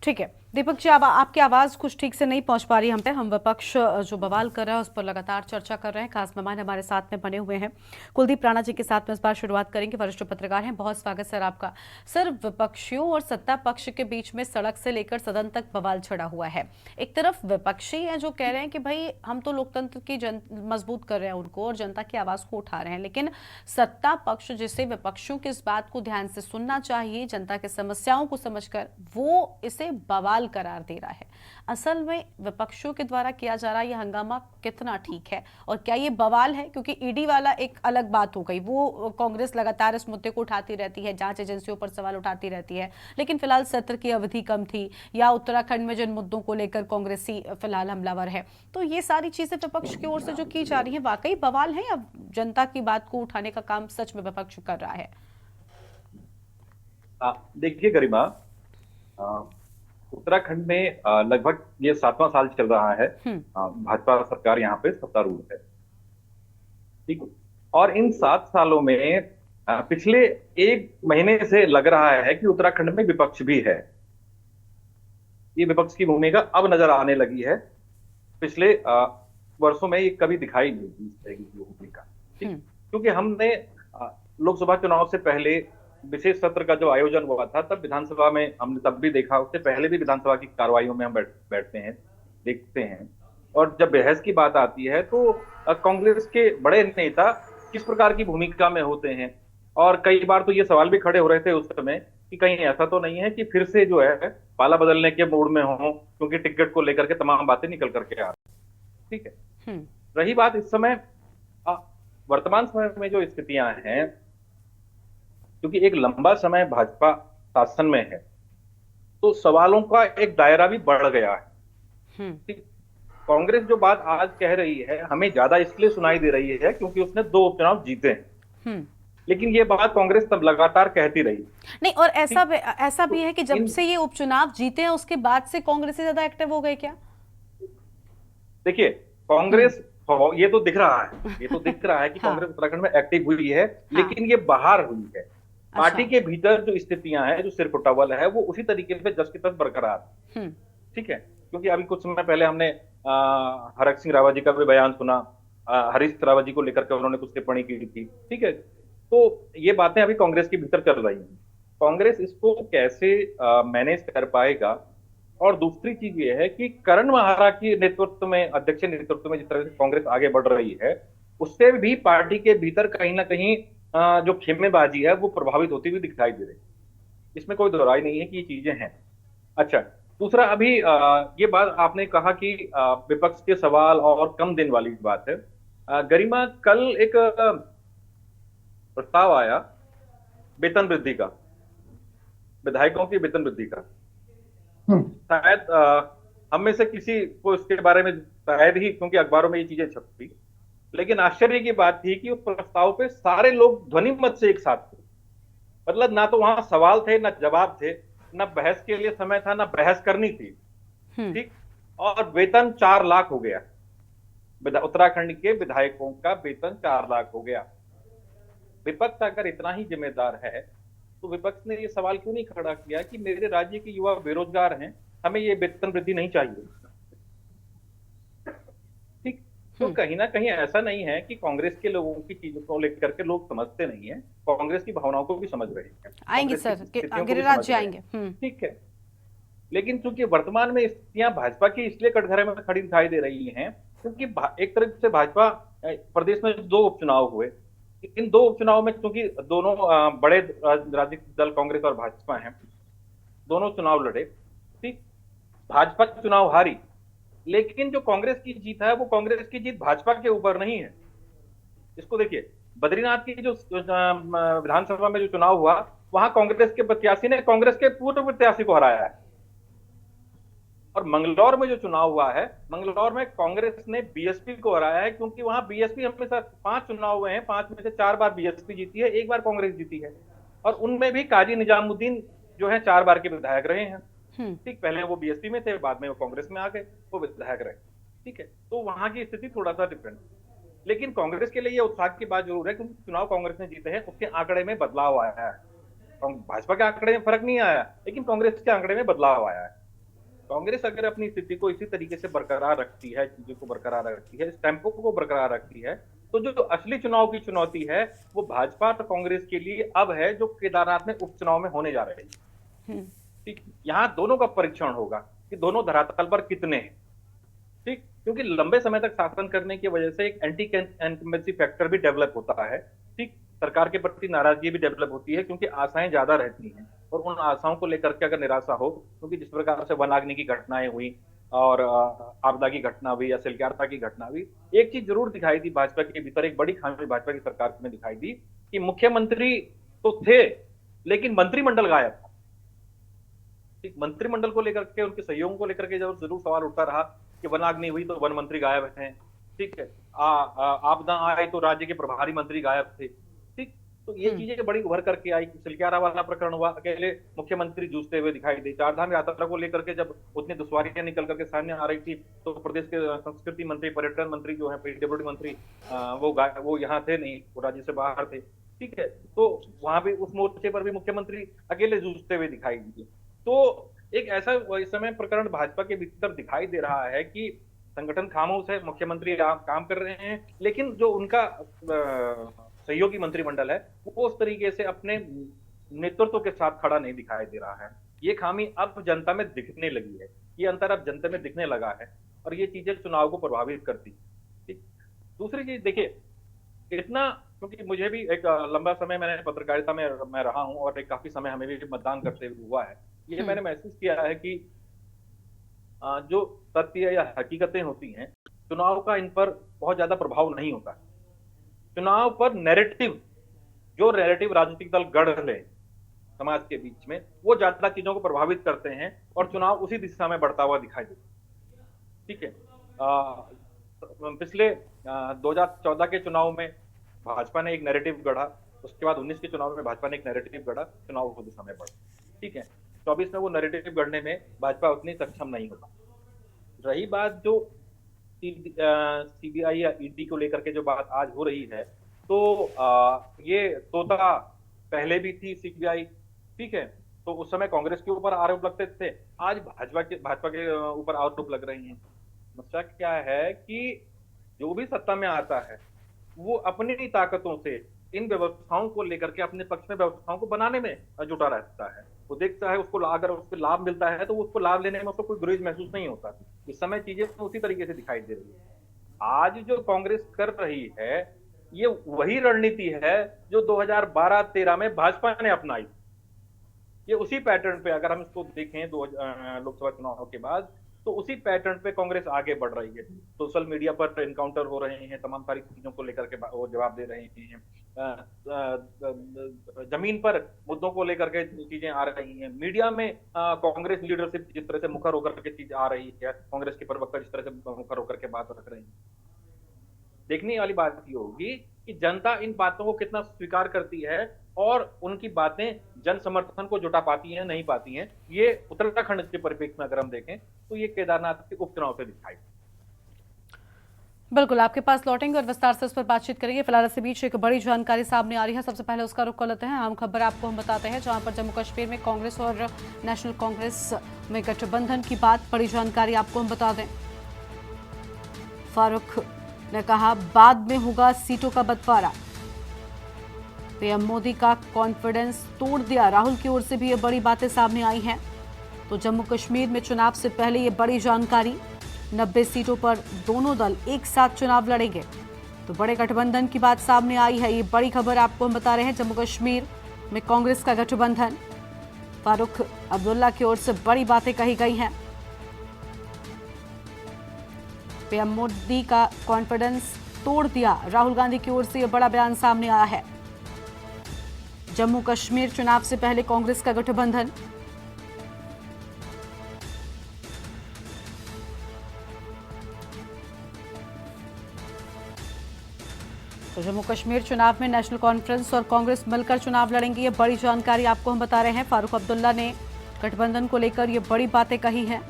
ठीक है दीपक जी, अब आपकी आवाज कुछ ठीक से नहीं पहुंच पा रही हम पे। हम विपक्ष जो बवाल कर रहा है उस पर लगातार चर्चा कर रहे हैं। खास मेहमान हमारे साथ में बने हुए हैं, कुलदीप राणा जी के साथ में इस बार शुरुआत करेंगे। वरिष्ठ पत्रकार हैं, बहुत स्वागत सर आपका। सर, विपक्षियों और सत्ता पक्ष के बीच में सड़क से लेकर सदन तक बवाल छिड़ा हुआ है। एक तरफ विपक्षी हैं जो कह रहे हैं कि भाई हम तो लोकतंत्र की मजबूत कर रहे हैं उनको और जनता की आवाज को उठा रहे हैं, लेकिन सत्ता पक्ष जिसे विपक्षियों की इस बात को ध्यान से सुनना चाहिए, जनता की समस्याओं को समझकर, वो इसे बवाल करार दे रहा है। असल में विपक्षों के द्वारा किया जा रहा यह हंगामा कितना ठीक है और क्या ये बवाल है? क्योंकि ईडी वाला एक अलग बात हो गई, वो कांग्रेस लगातार इस मुद्दे को उठाती रहती है, जांच एजेंसियों पर सवाल उठाती रहती है, लेकिन फिलहाल सत्र की अवधि कम थी, या उत्तराखंड में जिन मुद्दों को लेकर कांग्रेसी फिलहाल हमलावर है, तो ये सारी चीजें विपक्ष की ओर से जो की जा रही है वाकई बवाल है या जनता की बात को उठाने का काम सच में विपक्ष कर रहा है? देखिए गरिमा, उत्तराखंड में लगभग ये 7वां साल चल रहा है, भाजपा सरकार यहाँ पे सत्तारूढ़ है, ठीक। और इन 7 सालों में पिछले 1 महीने से लग रहा है कि उत्तराखंड में विपक्ष भी है। ये विपक्ष की भूमिका अब नजर आने लगी है, पिछले वर्षों में ये कभी दिखाई नहीं दी इस तरह की भूमिका, क्योंकि हमने लोकसभा चुनाव से पहले विशेष सत्र का जो आयोजन हुआ था तब विधानसभा में हमने तब भी देखा, उससे पहले भी विधानसभा की कार्रवाइयों में हम बैठते हैं, देखते हैं, और जब बहस की बात आती है तो कांग्रेस के बड़े नेता किस प्रकार की भूमिका में होते हैं। और कई बार तो ये सवाल भी खड़े हो रहे थे उस समय कि कहीं ऐसा तो नहीं है कि फिर से जो है पाला बदलने के मूड में हो, क्योंकि टिकट को लेकर के तमाम बातें निकल करके आ रही, ठीक है। रही बात इस समय वर्तमान समय में जो स्थितियां हैं, क्योंकि एक लंबा समय भाजपा शासन में है तो सवालों का एक दायरा भी बढ़ गया है। कांग्रेस जो बात आज कह रही है हमें ज्यादा इसलिए सुनाई दे रही है क्योंकि उसने 2 उपचुनाव जीते हैं, लेकिन ये बात कांग्रेस तब लगातार कहती रही नहीं। और ऐसा भी है कि जब से ये उपचुनाव जीते हैं उसके बाद से कांग्रेस से ज्यादा एक्टिव हो गए क्या? देखिए, कांग्रेस ये तो दिख रहा है, ये तो दिख रहा है कि कांग्रेस उत्तराखंड में एक्टिव हुई है, लेकिन ये बाहर हुई है। पार्टी के भीतर जो स्थितियां हैं, जो सिरपुटावल है, वो उसी तरीके से जस की तस बरकरार, ठीक है। क्योंकि अभी कुछ समय पहले हमने हरक सिंह रावत जी का भी बयान सुना, हरीश रावत जी को लेकर के उन्होंने कुछ टिप्पणी की थी, ठीक है। तो ये बातें अभी कांग्रेस के भीतर चल रही हैं। कांग्रेस इसको कैसे मैनेज कर पाएगा? और दूसरी चीज ये है कि करण महारा के नेतृत्व में, अध्यक्ष नेतृत्व में जिस तरह से कांग्रेस आगे बढ़ रही है, उससे भी पार्टी के भीतर कहीं ना कहीं जो खेमेबाजी है वो प्रभावित होती हुई दिखाई दे रही है। इसमें कोई दोहराई नहीं है कि ये चीजें हैं। अच्छा, दूसरा, अभी ये बात आपने कहा कि विपक्ष के सवाल और कम दिन वाली बात है। गरिमा, कल एक प्रस्ताव आया वेतन वृद्धि का, विधायकों की वेतन वृद्धि का, शायद हम में से किसी को इसके बारे में शायद ही, क्योंकि अखबारों में ये चीजें छपती, लेकिन आश्चर्य की बात थी कि उस प्रस्ताव पे सारे लोग ध्वनि मत से एक साथ थे। मतलब ना तो वहां सवाल थे, ना जवाब थे, ना बहस के लिए समय था, ना बहस करनी थी। ठीक। और वेतन 4 लाख हो गया, उत्तराखंड के विधायकों का वेतन 4 लाख हो गया। विपक्ष अगर इतना ही जिम्मेदार है तो विपक्ष ने ये सवाल क्यों नहीं खड़ा किया कि मेरे राज्य के युवा बेरोजगार हैं, हमें ये वेतन वृद्धि नहीं चाहिए। ठीक। तो कहीं ना कहीं ऐसा नहीं है कि कांग्रेस के लोगों की चीजों को लेकर के लोग समझते नहीं है, कांग्रेस की भावनाओं को भी समझ रहे हैं। आएंगे सर, गिरिराज जी आएंगे। ठीक है। लेकिन चूंकि वर्तमान में स्थितियां भाजपा की इसलिए कटघरे में खड़ी दिखाई दे रही हैं क्योंकि एक तरफ से भाजपा प्रदेश में 2 उपचुनाव हुए। इन 2 उपचुनाव में चूंकि दोनों बड़े राजनीतिक दल कांग्रेस और भाजपा हैं, दोनों चुनाव लड़े। ठीक। भाजपा चुनाव हारी, लेकिन जो कांग्रेस की जीत है वो कांग्रेस की जीत भाजपा के ऊपर नहीं है। इसको देखिए, बद्रीनाथ की जो विधानसभा में जो चुनाव हुआ, वहां कांग्रेस के प्रत्याशी ने कांग्रेस के पूर्व प्रत्याशी को हराया है। और मंगलौर में जो चुनाव हुआ है, मंगलौर में कांग्रेस ने बीएसपी को हराया है, क्योंकि वहां बीएसपी हमेशा 5 चुनाव हुए हैं, 5 में से 4 बार बीएसपी जीती है, 1 बार कांग्रेस जीती है। और उनमें भी काजी निजामुद्दीन जो है 4 बार के विधायक रहे हैं। ठीक। पहले वो बीएसपी में थे, बाद में वो कांग्रेस में आ गए, वो विधायक रहे। ठीक है। तो वहां की स्थिति थोड़ा सा डिफरेंट, लेकिन कांग्रेस के लिए ये उत्साह की बात जरूर है क्योंकि चुनाव कांग्रेस ने जीते हैं, उसके आंकड़े में बदलाव आया है। भाजपा के आंकड़े में फर्क नहीं आया, लेकिन कांग्रेस के आंकड़े में बदलाव आया है। कांग्रेस अगर अपनी स्थिति को इसी तरीके से बरकरार रखती है, चीजों को बरकरार रखती है, इस टेम्पो को बरकरार रखती है, तो जो असली चुनाव की चुनौती है वो भाजपा और कांग्रेस के लिए अब है, जो केदारनाथ में उपचुनाव में होने जा रहे हैं। ठीक। यहाँ दोनों का परीक्षण होगा कि दोनों धरातल पर कितने हैं। ठीक। क्योंकि लंबे समय तक शासन करने की वजह से एक एंटी इनकम्बेंसी फैक्टर भी डेवलप होता है। ठीक। सरकार के प्रति नाराजगी भी डेवलप होती है क्योंकि आशाएं ज्यादा रहती हैं, और उन आशाओं को लेकर के अगर निराशा हो, क्योंकि जिस प्रकार से वनाग्नि की घटनाएं हुई और आपदा की घटना हुई या सिलक्यारता की घटना हुई, एक चीज जरूर दिखाई दी भाजपा के भीतर, एक बड़ी खामी भाजपा की सरकार में दिखाई दी कि मुख्यमंत्री तो थे लेकिन मंत्रिमंडल गायब था। ठीक। मंत्रिमंडल को लेकर के, उनके सहयोगों को लेकर के जरूर सवाल उठता रहा कि वनाग्नि हुई तो वन मंत्री गायब हैं। ठीक है। आपदा आई तो राज्य के प्रभारी मंत्री गायब थे। ठीक। तो ये चीजें बड़ी उभर करके आई। सिलक्यारा वाला प्रकरण हुआ, अकेले मुख्यमंत्री जूझते हुए दिखाई दे। 4 धाम यात्रा को लेकर के जब उतनी दुश्वारियां निकल करके सामने आ रही थी तो प्रदेश के संस्कृति मंत्री, पर्यटन मंत्री जो है, पीडब्ल्यूडी मंत्री, वो यहाँ थे नहीं, वो राज्य से बाहर थे। ठीक है। तो वहां भी उस मोर्चे पर भी मुख्यमंत्री अकेले जूझते हुए दिखाई दिए। तो एक ऐसा इस समय प्रकरण भाजपा के भीतर दिखाई दे रहा है कि संगठन खामोश है, मुख्यमंत्री काम कर रहे हैं, लेकिन जो उनका सहयोगी मंत्रिमंडल है वो उस तरीके से अपने नेतृत्व के साथ खड़ा नहीं दिखाई दे रहा है। ये खामी अब जनता में दिखने लगी है, ये अंतर अब जनता में दिखने लगा है, और ये चीजें चुनाव को प्रभावित करती। ठीक। दूसरी चीज देखिए, इतना, क्योंकि मुझे भी एक लंबा समय मैंने पत्रकारिता में मैं रहा हूं और एक काफी समय हमें भी मतदान करते हुआ है, ये मैंने महसूस किया है कि जो तथ्य या हकीकतें होती हैं, चुनाव का इन पर बहुत ज्यादा प्रभाव नहीं होता। चुनाव पर नैरेटिव, जो नैरेटिव राजनीतिक दल गढ़ ले समाज के बीच में, वो ज्यादा चीजों को प्रभावित करते हैं और चुनाव उसी दिशा में बढ़ता हुआ दिखाई देता है। ठीक है। पिछले 2014 के चुनाव में भाजपा ने एक नैरेटिव गढ़ा, उसके बाद 19 के चुनाव में भाजपा ने एक नैरेटिव गढ़ा, चुनाव उस दिशा में बढ़ा। ठीक है। 24 में वो नैरेटिव गढ़ने में भाजपा उतनी सक्षम नहीं होता। रही बात जो सीबीआई या ईडी को लेकर के जो बात आज हो रही है, तो ये तोता पहले भी थी सीबीआई। ठीक है। तो उस समय कांग्रेस के ऊपर आरोप लगते थे, आज भाजपा के ऊपर आरोप लग रही हैं। समस्या क्या है कि जो भी सत्ता में आता है वो अपनी ताकतों से इन व्यवस्थाओं को लेकर के अपने पक्ष में व्यवस्थाओं को बनाने में जुटा रहता है। वो देखता है उसको, अगर उसको लाभ मिलता है तो उसको लाभ लेने में उसको कोई गुरेज महसूस नहीं होता। इस समय चीजें उसी तरीके से दिखाई दे रही है। आज जो कांग्रेस कर रही है ये वही रणनीति है जो 2012-13 में भाजपा ने अपनाई। ये उसी पैटर्न पे, अगर हम इसको देखें लोकसभा चुनाव के बाद, तो उसी पैटर्न पे कांग्रेस आगे बढ़ रही है। सोशल मीडिया पर एनकाउंटर हो रहे हैं, तमाम सारी चीजों को लेकर के वो जवाब दे रहे हैं, जमीन पर मुद्दों को लेकर के चीजें आ रही हैं, मीडिया में कांग्रेस लीडरशिप जिस तरह से मुखर होकर के चीज आ रही है, कांग्रेस के प्रवक्ता जिस तरह से मुखर होकर के बात रख रहे हैं। देखने वाली बात ये होगी कि जनता इन बातों को कितना स्वीकार करती है और उनकी बातें जन समर्थन को जुटा पाती हैं नहीं पाती हैं। ये उत्तराखंड के परिप्रेक्ष्य में अगर हम देखें तो ये केदारनाथ के उपचुनाव से दिखाई। बिल्कुल, आपके पास लौटेंगे और विस्तार से इस पर बातचीत करेंगे। फिलहाल इसी बीच एक बड़ी जानकारी सामने आ रही है, सबसे पहले उसका रुख कर लेते हैं। अहम खबर आपको हम बताते हैं, जहां पर जम्मू कश्मीर में कांग्रेस और नेशनल कांग्रेस में गठबंधन की बात, बड़ी जानकारी आपको हम बता दें। फारूक ने कहा बाद में होगा सीटों का बंटवारा। पीएम मोदी का कॉन्फिडेंस तोड़ दिया, राहुल की ओर से भी ये बड़ी बातें सामने आई हैं। तो जम्मू कश्मीर में चुनाव से पहले ये बड़ी जानकारी, 90 सीटों पर दोनों दल एक साथ चुनाव लड़ेंगे। तो बड़े गठबंधन की बात सामने आई है, ये बड़ी खबर आपको हम बता रहे हैं। जम्मू कश्मीर में कांग्रेस का गठबंधन, फारूक अब्दुल्ला की ओर से बड़ी बातें कही गई हैं। पीएम मोदी का कॉन्फिडेंस तोड़ दिया, राहुल गांधी की ओर से यह बड़ा बयान सामने आया है। जम्मू कश्मीर चुनाव से पहले कांग्रेस का गठबंधन, तो जम्मू कश्मीर चुनाव में नेशनल कॉन्फ्रेंस और कांग्रेस मिलकर चुनाव लड़ेंगे, ये बड़ी जानकारी आपको हम बता रहे हैं। फारूक अब्दुल्ला ने गठबंधन को लेकर ये बड़ी बातें कही हैं।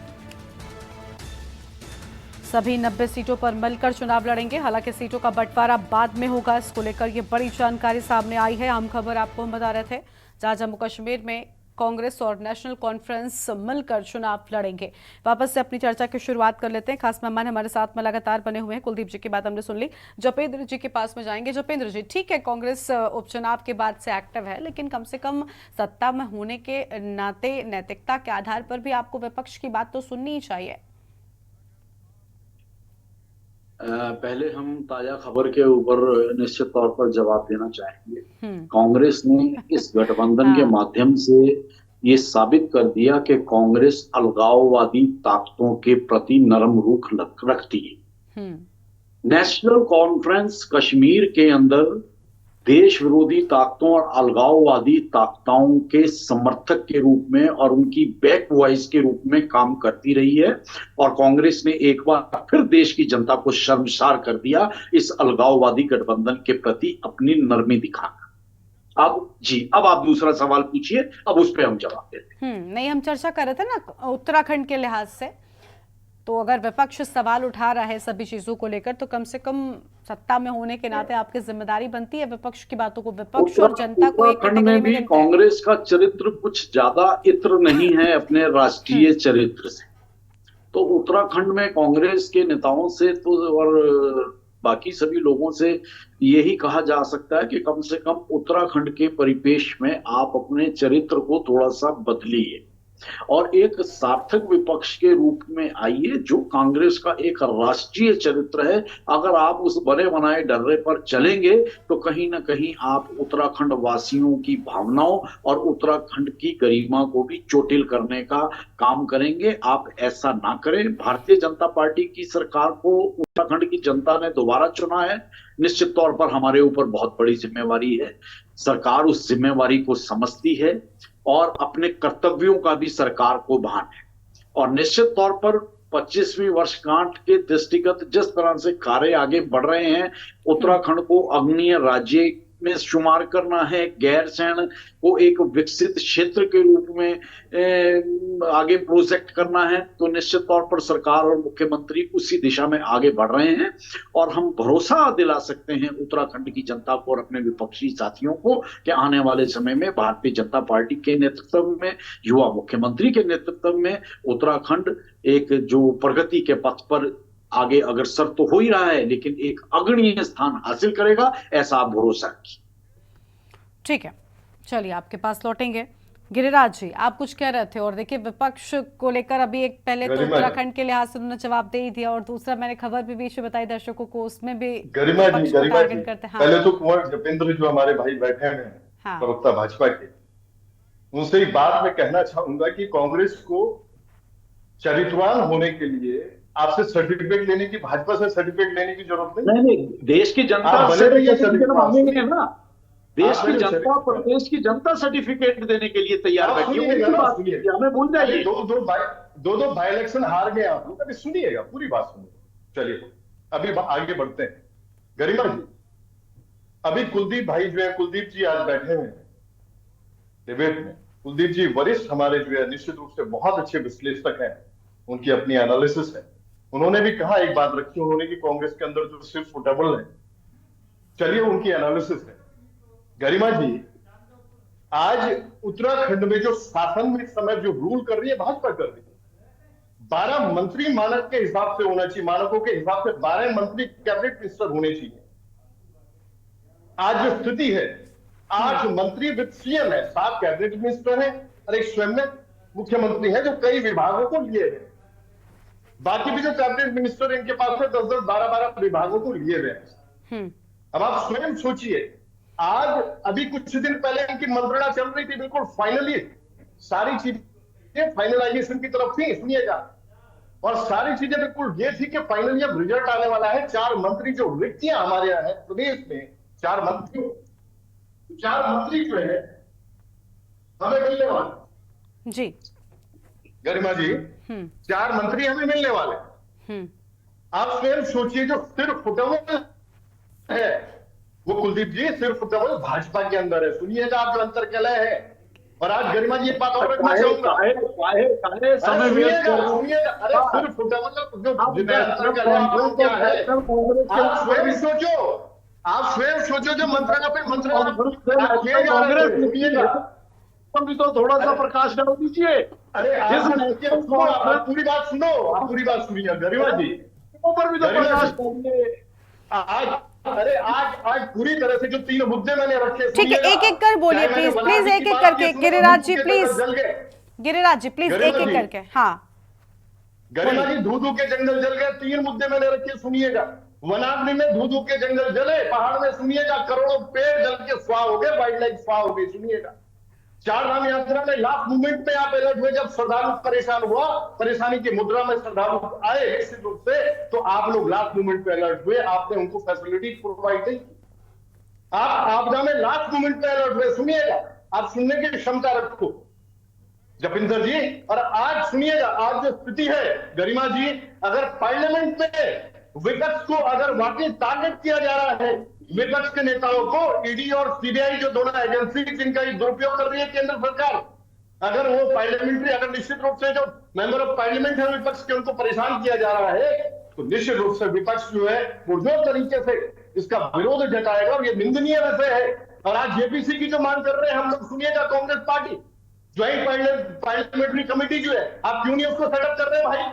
सभी 90 सीटों पर मिलकर चुनाव लड़ेंगे, हालांकि सीटों का बंटवारा बाद में होगा, इसको लेकर ये बड़ी जानकारी सामने आई है। हम खबर आपको हम बता रहे थे, जहां जम्मू कश्मीर में कांग्रेस और नेशनल कॉन्फ्रेंस मिलकर चुनाव लड़ेंगे। वापस से अपनी चर्चा की शुरुआत कर लेते हैं। खास मेहमान हमारे साथ में लगातार बने हुए हैं। कुलदीप जी की बात हमने सुन ली, जपेंद्र जी के पास में जाएंगे। जपेंद्र जी, ठीक है, कांग्रेस उपचुनाव के बाद से एक्टिव है, लेकिन कम से कम सत्ता में होने के नाते नैतिकता के आधार पर भी आपको विपक्ष की बात तो सुननी ही चाहिए। पहले हम ताजा खबर के ऊपर निश्चित तौर पर जवाब देना चाहेंगे। कांग्रेस ने इस गठबंधन के माध्यम से ये साबित कर दिया कि कांग्रेस अलगाववादी ताकतों के प्रति नरम रुख रखती है। नेशनल कॉन्फ्रेंस कश्मीर के अंदर देश विरोधी ताकतों और अलगाववादी ताकतों के समर्थक के रूप में और उनकी बैक वॉइस के रूप में काम करती रही है, और कांग्रेस ने एक बार फिर देश की जनता को शर्मसार कर दिया इस अलगाववादी गठबंधन के प्रति अपनी नरमी दिखाकर। अब आप दूसरा सवाल पूछिए, अब उस पर हम जवाब देते हैं। नहीं, हम चर्चा कर रहे थे ना उत्तराखंड के लिहाज से, तो अगर विपक्ष सवाल उठा रहा है सभी चीजों को लेकर, तो कम से कम सत्ता में होने के नाते आपकी जिम्मेदारी बनती है विपक्ष की बातों को, विपक्ष और जनता को एक कैटेगरी में गिनते हैं। कांग्रेस का चरित्र कुछ ज्यादा इत्र नहीं है अपने राष्ट्रीय चरित्र से। तो उत्तराखंड में कांग्रेस के नेताओं से तो और बाकी सभी लोगों से यही कहा जा सकता है कि कम से कम उत्तराखंड के परिपेक्ष में आप अपने चरित्र को थोड़ा सा बदलिए और एक सार्थक विपक्ष के रूप में आइए, जो कांग्रेस का एक राष्ट्रीय चरित्र है। अगर आप उस बने बनाए डर्रे पर चलेंगे तो कहीं ना कहीं आप उत्तराखंड वासियों की भावनाओं और उत्तराखंड की गरिमा को भी चोटिल करने का काम करेंगे। आप ऐसा ना करें। भारतीय जनता पार्टी की सरकार को उत्तराखंड की जनता ने दोबारा चुना है, निश्चित तौर पर हमारे ऊपर बहुत बड़ी जिम्मेवारी है। सरकार उस जिम्मेवारी को समझती है और अपने कर्तव्यों का भी सरकार को भान है, और निश्चित तौर पर 25वीं वर्षगांठ के दृष्टिगत जिस तरह से कार्य आगे बढ़ रहे हैं, उत्तराखंड को अग्रणीय राज्य में शुमार करना है, गैरसैंण को एक विकसित क्षेत्र के रूप में आगे प्रोजेक्ट करना है, तो निश्चित तौर पर सरकार और मुख्यमंत्री उसी दिशा में आगे बढ़ रहे हैं। और हम भरोसा दिला सकते हैं उत्तराखंड की जनता को और अपने विपक्षी साथियों को कि आने वाले समय में भारतीय जनता पार्टी के नेतृत्व में, युवा मुख्यमंत्री के नेतृत्व में उत्तराखंड एक जो प्रगति के पथ पर आगे अग्रसर तो हो ही रहा है, लेकिन एक अग्रणीय स्थान हासिल करेगा, ऐसा आप भरोसा रखिए। ठीक है, चलिए आपके पास लौटेंगे। गिरिराज जी, आप कुछ कह रहे थे, और देखिए विपक्ष को लेकर अभी एक पहले तो उत्तराखंड के लिहाज से उन्होंने जवाब दे ही दिया, और दूसरा मैंने खबर भी बीच में बताई दर्शकों को, उसमें भी गरिमा जी करते हैं। पहले तो कुंवर जपेंद्र जो हमारे भाई बैठे हैं प्रवक्ता भाजपा के, उनसे एक बात मैं कहना चाहूंगा कि कांग्रेस को चरित्रवान होने के लिए आपसे सर्टिफिकेट लेने की, भाजपा से सर्टिफिकेट लेने की जरूरत नहीं। नहीं, देश की जनता आप भले भी ये सर्टिफिकेट मांगेंगे ना, देश आप की जो जनता, प्रदेश की जनता सर्टिफिकेट देने के लिए तैयार बैठी है। उनकी बात कीजिए, हमें भूल जाइए। दो बाई इलेक्शन हार गए आप लोग, अभी सुनिएगा, पूरी बात सुनिए। चलिए अभी आगे बढ़ते हैं। गरिमा जी, अभी कुलदीप भाई जो है, कुलदीप जी आज बैठे हुए हैं डिबेट में। कुलदीप जी वरिष्ठ हमारे जो है, निश्चित रूप से बहुत अच्छे विश्लेषक हैं, उनकी अपनी एनालिसिस है। उन्होंने भी कहा, एक बात रखी उन्होंने कि कांग्रेस के अंदर जो सिर्फ फुटेबल है। चलिए उनकी एनालिसिस है। गरिमा जी, आज उत्तराखंड में जो शासन में इस समय जो रूल कर रही है, भाजपा कर रही है। 12 मंत्री मानक के हिसाब से होना चाहिए, मानकों के हिसाब से 12 मंत्री कैबिनेट मिनिस्टर होने चाहिए। आज जो स्थिति है, 8 मंत्री विद सीएम है, 7 कैबिनेट मिनिस्टर है और एक स्वयं में मुख्यमंत्री है जो कई विभागों को लिए है। बाकी भी जो कैबिनेट मिनिस्टर इनके पास है 10-10, 12-12 विभागों को लिए हुए हैं। अब आप स्वयं सोचिए, आज अभी कुछ दिन पहले इनकी मंत्रणा चल रही थी, बिल्कुल फाइनली सारी चीजें फाइनलाइजेशन की तरफ थी, सुनिएगा। और सारी चीजें बिल्कुल ये थी कि फाइनली अब रिजल्ट आने वाला है। 4 मंत्री जो रिक्तियां हमारे यहाँ है प्रदेश में, 4 मंत्री जो है हमें मिलने वाले जी। गरिमा जी, 4 मंत्री हमें मिलने वाले। आप स्वयं सोचिए, जो सिर्फ फुटेबल है वो कुलदीप जी सिर्फ फुटेबल भाजपा के अंदर है। सुनिएगा आप जो अंतर कलह है। और आज गरिमा जी एक बात और रखना चाहूंगा, सुनिएगा, अरे सिर्फ फुटेबल जो अंतर कलह है क्या है, आप स्वयं सोचो, जो मंत्रणा पे भी तो थोड़ा सा प्रकाश डाल दीजिए। अरे आप पूरी बात सुनो, आप पूरी बात सुनिए गरिमा जी, ऊपर भी तो प्रकाश डालिए। आज पूरी तरह से जो 3 मुद्दे मैंने रखे, ठीक है, एक एक कर बोलिए प्लीज एक एक करके। गिरिराज जी प्लीज एक एक करके। हाँ गरिमा जी, धू के जंगल जल गए, 3 मुद्दे मैंने रखे, सुनिएगा। वनाग्नि में धू के जंगल जले, पहाड़ में सुनिएगा करोड़ों पेड़ जल के स्वाह हो गए, वाइल्ड लाइफ स्वाह हो गई, सुनिएगा। 4 धाम यात्रा में लास्ट मोमेंट में आप अलर्ट हुए, जब श्रद्धालु परेशान हुआ, परेशानी की मुद्रा में श्रद्धालु आए निश्चित रूप से, तो आप लोग लास्ट मोमेंट पे अलर्ट हुए, आपने उनको फैसिलिटी प्रोवाइड नहीं की। आप आपदा में लास्ट मोमेंट पे अलर्ट हुए, सुनिएगा, आप सुनने की क्षमता रखो जपिंदर जी। और आज सुनिएगा, आज जो स्थिति है गरिमा जी, अगर पार्लियामेंट में विपक्ष को अगर वाकई टारगेट किया जा रहा है, विपक्ष के नेताओं को, ईडी और सीबीआई जो दोनों एजेंसी जिनका दुरुपयोग कर रही है केंद्र सरकार, अगर वो पार्लियामेंट्री, अगर निश्चित रूप से जो मेंबर ऑफ पार्लियामेंट है विपक्ष के, उनको परेशान किया जा रहा है, तो निश्चित रूप से विपक्ष जो है पुरजोर तरीके से इसका विरोध जताएगा और ये निंदनीय विषय है। और आज जेपीसी की जो मांग कर रहे हैं हम लोग, सुनिएगा, Congress party joint parliamentary committee जो है, आप क्यों नहीं उसको सेटअप कर रहे हैं भाई?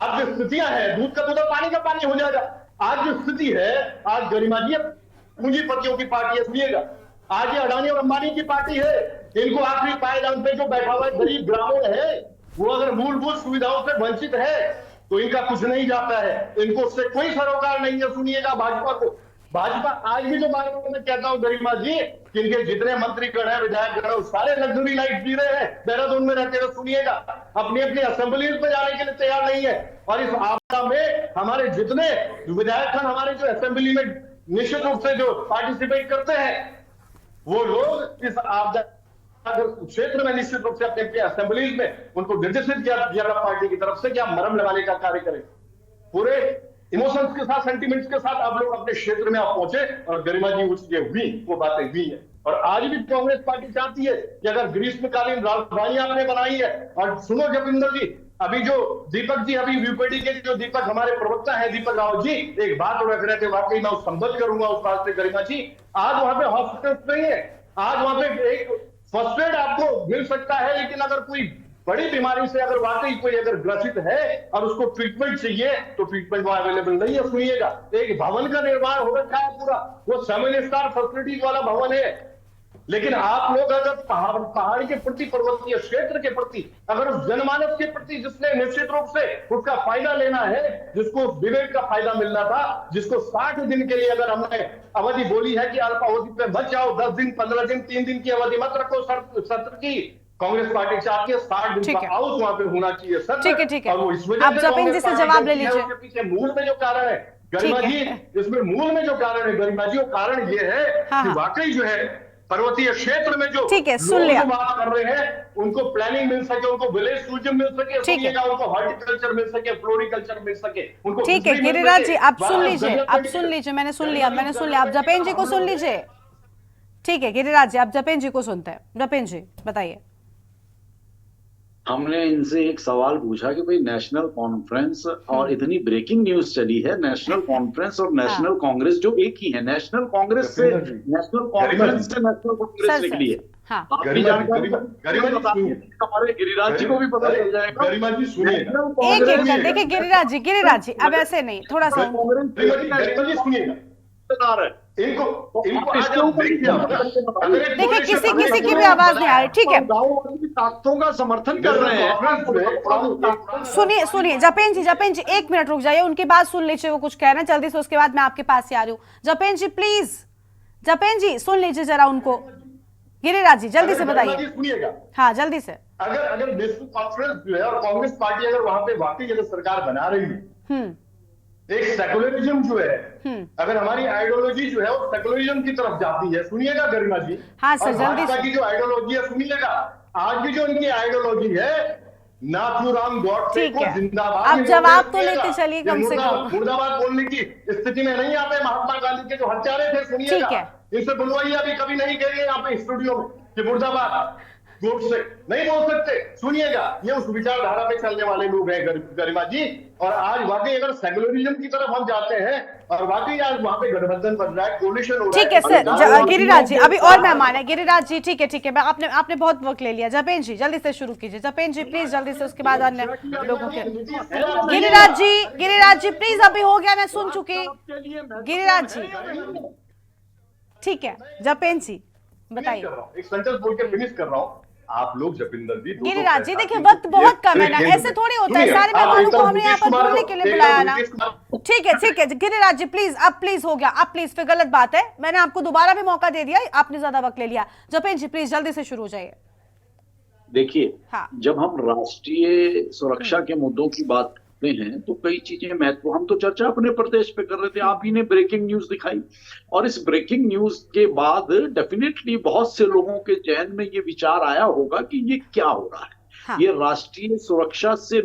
अब जो स्थितियां हैं, दूध का दूध और पानी का पानी हो जाएगा। आज जो स्थिति है, आज गरिमा जी पूंजीपतियों की पार्टी है, सुनिएगा, आज ये अडानी और अंबानी की पार्टी है। इनको आखिरी पायदान पे जो बैठा हुआ गरीब ग्रामीण है, वो अगर मूलभूत सुविधाओं से वंचित है तो इनका कुछ नहीं जाता है, इनको उससे कोई सरोकार नहीं है। सुनिएगा भाजपा को, भाजपा आज भी जो बात मैं कहता हूं गरिमा जी, कि इनके जितने मंत्रीगण है, विधायकगण है, सारे लग्जरी लाइफ जी रहे हैं, देहरादून में रहते हुए, सुनिएगा, अपनी अपनी असेंबलीज में जाने के लिए तैयार नहीं है। और इस आपदा में हमारे जितने विधायकगण हमारे जो असेंबली में निश्चित रूप से जो पार्टिसिपेट करते हैं, वो लोग इस आपदा क्षेत्र में निश्चित रूप से अपने अपने असेंबलीज में उनको निर्देशित किया पार्टी की तरफ से कि आप मरहम लगाने का कार्य करें। पूरे इमोशंस के साथ, सेंटिमेंट्स के साथ आप लोग अपने क्षेत्र में आप पहुंचे, और गरिमा जी वो चीजें हुई, वो बातें हुई है। और आज भी कांग्रेस पार्टी चाहती है कि अगर ग्रीष्मकालीन राजधानी आपने बनाई है, और सुनो जपिंदर जी, अभी जो दीपक जी, अभी यूपीडी के जो दीपक हमारे प्रवक्ता है दीपक रावत जी, एक बात और रख रहे थे, वाकई मैं संबद्ध करूंगा उस बात से गरिमा जी। आज वहां पे हॉस्पिटल नहीं है, आज वहां पे एक फर्स्ट एड आपको मिल सकता है, लेकिन अगर कोई बड़ी बीमारी से अगर वाकई कोई अगर ग्रसित है और उसको ट्रीटमेंट चाहिए, तो ट्रीटमेंट वहां अवेलेबल नहीं है। सुनिएगा, एक भवन का निर्माण हो रखा है पूरा, वो 7 स्टार फैसिलिटीज वाला भवन है, लेकिन आप लोग अगर पहाड़ के प्रति, पर्वतीय क्षेत्र के प्रति, अगर उस जनमानस के प्रति जिसने निश्चित रूप से उसका फायदा लेना है, जिसको विवेक का फायदा मिलना था, जिसको 60 दिन के लिए अगर हमने अवधि बोली है कि अल्प अवधि पे मत जाओ, 10 दिन, 15 दिन, 3 दिन की अवधि मत रखो सत्र की, कांग्रेस पार्टी चाहती है 60 दिन ठीक का है। आउट वहां पे होना चाहिए सर। ठीक है। और वो इस वजह आप से जपेन जी कांग्रेस से पार्टी जवाब ले करती है, लीजिए। उसके पीछे मूल में जो कारण है गरिमा ठीक जी, है। इसमें मूल में जो कारण है गरिमा जी, वो कारण ये है हाँ, कि हाँ। वाकई जो है पर्वतीय क्षेत्र में जो ठीक है, सुन लोग लिया। जो बात कर रहे हैं उनको प्लानिंग मिल सके, उनको विलेज टूरिज्म मिल सके, ठीक है। सुनिएगा, उनको हॉर्टिकल्चर मिल सके, फ्लोरिकल्चर मिल सके, उनको ठीक है बिजली मिल गिरिराज सके, जी, आप सुन वहाँ लीजिए, आप डेवलपमेंट सुन की- लीजिए, मैंने सुन गरिमा लिया, जी, सुन लिया। आप डेवलपमेंट जपेन जी की को हम सुन लोग लीजिए। ठीक है गिरिराज जी, आप जपेन जी को सुनते हैं। जपेन जी बताइए। हमने इनसे एक सवाल पूछा कि भाई नेशनल कॉन्फ्रेंस और इतनी ब्रेकिंग न्यूज चली है, नेशनल कॉन्फ्रेंस और नेशनल कांग्रेस जो एक ही है, नेशनल कांग्रेस से जपेंद्र जी, नेशनल गरिमा कॉन्फ्रेंस जी, से नेशनल कांग्रेस सर, निकली है। हाँ। आपकी गरिमा जी, जानकारी गरिमा जी, बता सुनिए। दीजिए, हमारे गिरिराज जी को भी पता चल जाएगा। गरिमा जी सुनिएगा, नेशनल एक कांग्रेस एक कर देखिए गिरिराज जी अब ऐसे नहीं, थोड़ा सा उनको गरिमा जी सुनिएगा, है। इनको आप आज इसके आप ऊपर देखिए आप ना, अगर एक देखिए coalition किसी हमने की एक भी आवाज नहीं आ रही। ठीक है गाँव की ताकतों का समर्थन कर रहे हैं। सुनिए जपेन जी, एक मिनट रुक जाइए, उनकी बात सुन लीजिए, वो कुछ कह रहे हैं जल्दी से, उसके बाद मैं आपके पास ही आ रही हूँ। जपेन जी प्लीज, जपेन जी सुन लीजिए जरा उनको। गिरिराज जी जल्दी से बताइए। सुनिएगा, हाँ जल्दी से। अगर नेशनल कॉन्फ्रेंस जो है और कांग्रेस पार्टी अगर वहां पे वाकई अगर सरकार बना रही है, एक सेकुलरिज्म जो है, अगर हमारी आइडियोलॉजी जो है वो सेकुलरिज्म की तरफ जाती है, सुनिएगा गरिमा जी। हाँ सर, और जल्दी भाजपा से। की जो आइडियोलॉजी है, सुनिएगा, आज भी जो इनकी आइडियोलॉजी है नाथूराम गॉडसे ठीक को है। जिंदाबाद, आप ये जवाब बोलते तो सुनिएगा। लेते चलिए ये कम से कम। मुर्दाबाद बोलने की स्थिति में नहीं आते महात्मा गांधी के जो हत्यारे थे, सुनिएगा। ठीक है। इनसे बुलवाइए, अभी कभी नहीं कहेंगे यहाँ पे स्टूडियो में कि मुर्दाबाद जोर से नहीं बोल सकते, सुनिएगा। ये उस विचारधारा पे चलने वाले लोग हैं गरिमा जी। और आज वाकई अगर सेकुलरिज्म की तरफ हम जाते हैं और वाकई आज वहां पे गठबंधन बन रहा है, कोलिशन हो रहा है। ठीक है सर, गिरिराज जी अभी और मेहमान है। गिरिराज जी ठीक है, मैं आपने बहुत वक्त ले लिया। जपेन जी जल्दी से शुरू कीजिए। जपेन जी प्लीज जल्दी से, उसके बाद अन्य लोगों के। गिरिराज जी प्लीज, अभी हो गया, मैं सुन चुकी। गिरिराज जी ठीक है, जपेन जी बताइए। एक सेंटेंस बोल के फिनिश कर रहा हूँ। आप लोग जपिंदर जी, गिरिराज जी देखिए वक्त बहुत कम है ना, ऐसे थोड़ी होता है, सारे मेहमानों को हमने यहाँ पर बोलने के लिए बुलाया ना। ठीक है गिरिराज जी प्लीज, अब प्लीज हो गया, अब प्लीज, फिर गलत बात है, मैंने आपको दोबारा भी मौका दे दिया, आपने ज्यादा वक्त ले लिया। जपेन जी प्लीज जल्दी से शुरू हो जाइए। देखिए, हाँ। जब हम राष्ट्रीय सुरक्षा के मुद्दों की बात करते हैं तो कई चीजें महत्व, हम तो चर्चा अपने प्रदेश पे कर रहे थे, आप ही ने ब्रेकिंग न्यूज दिखाई, और इस ब्रेकिंग न्यूज के बाद डेफिनेटली बहुत से लोगों के जहन में ये विचार आया होगा कि ये क्या हो रहा है। हाँ। ये राष्ट्रीय सुरक्षा से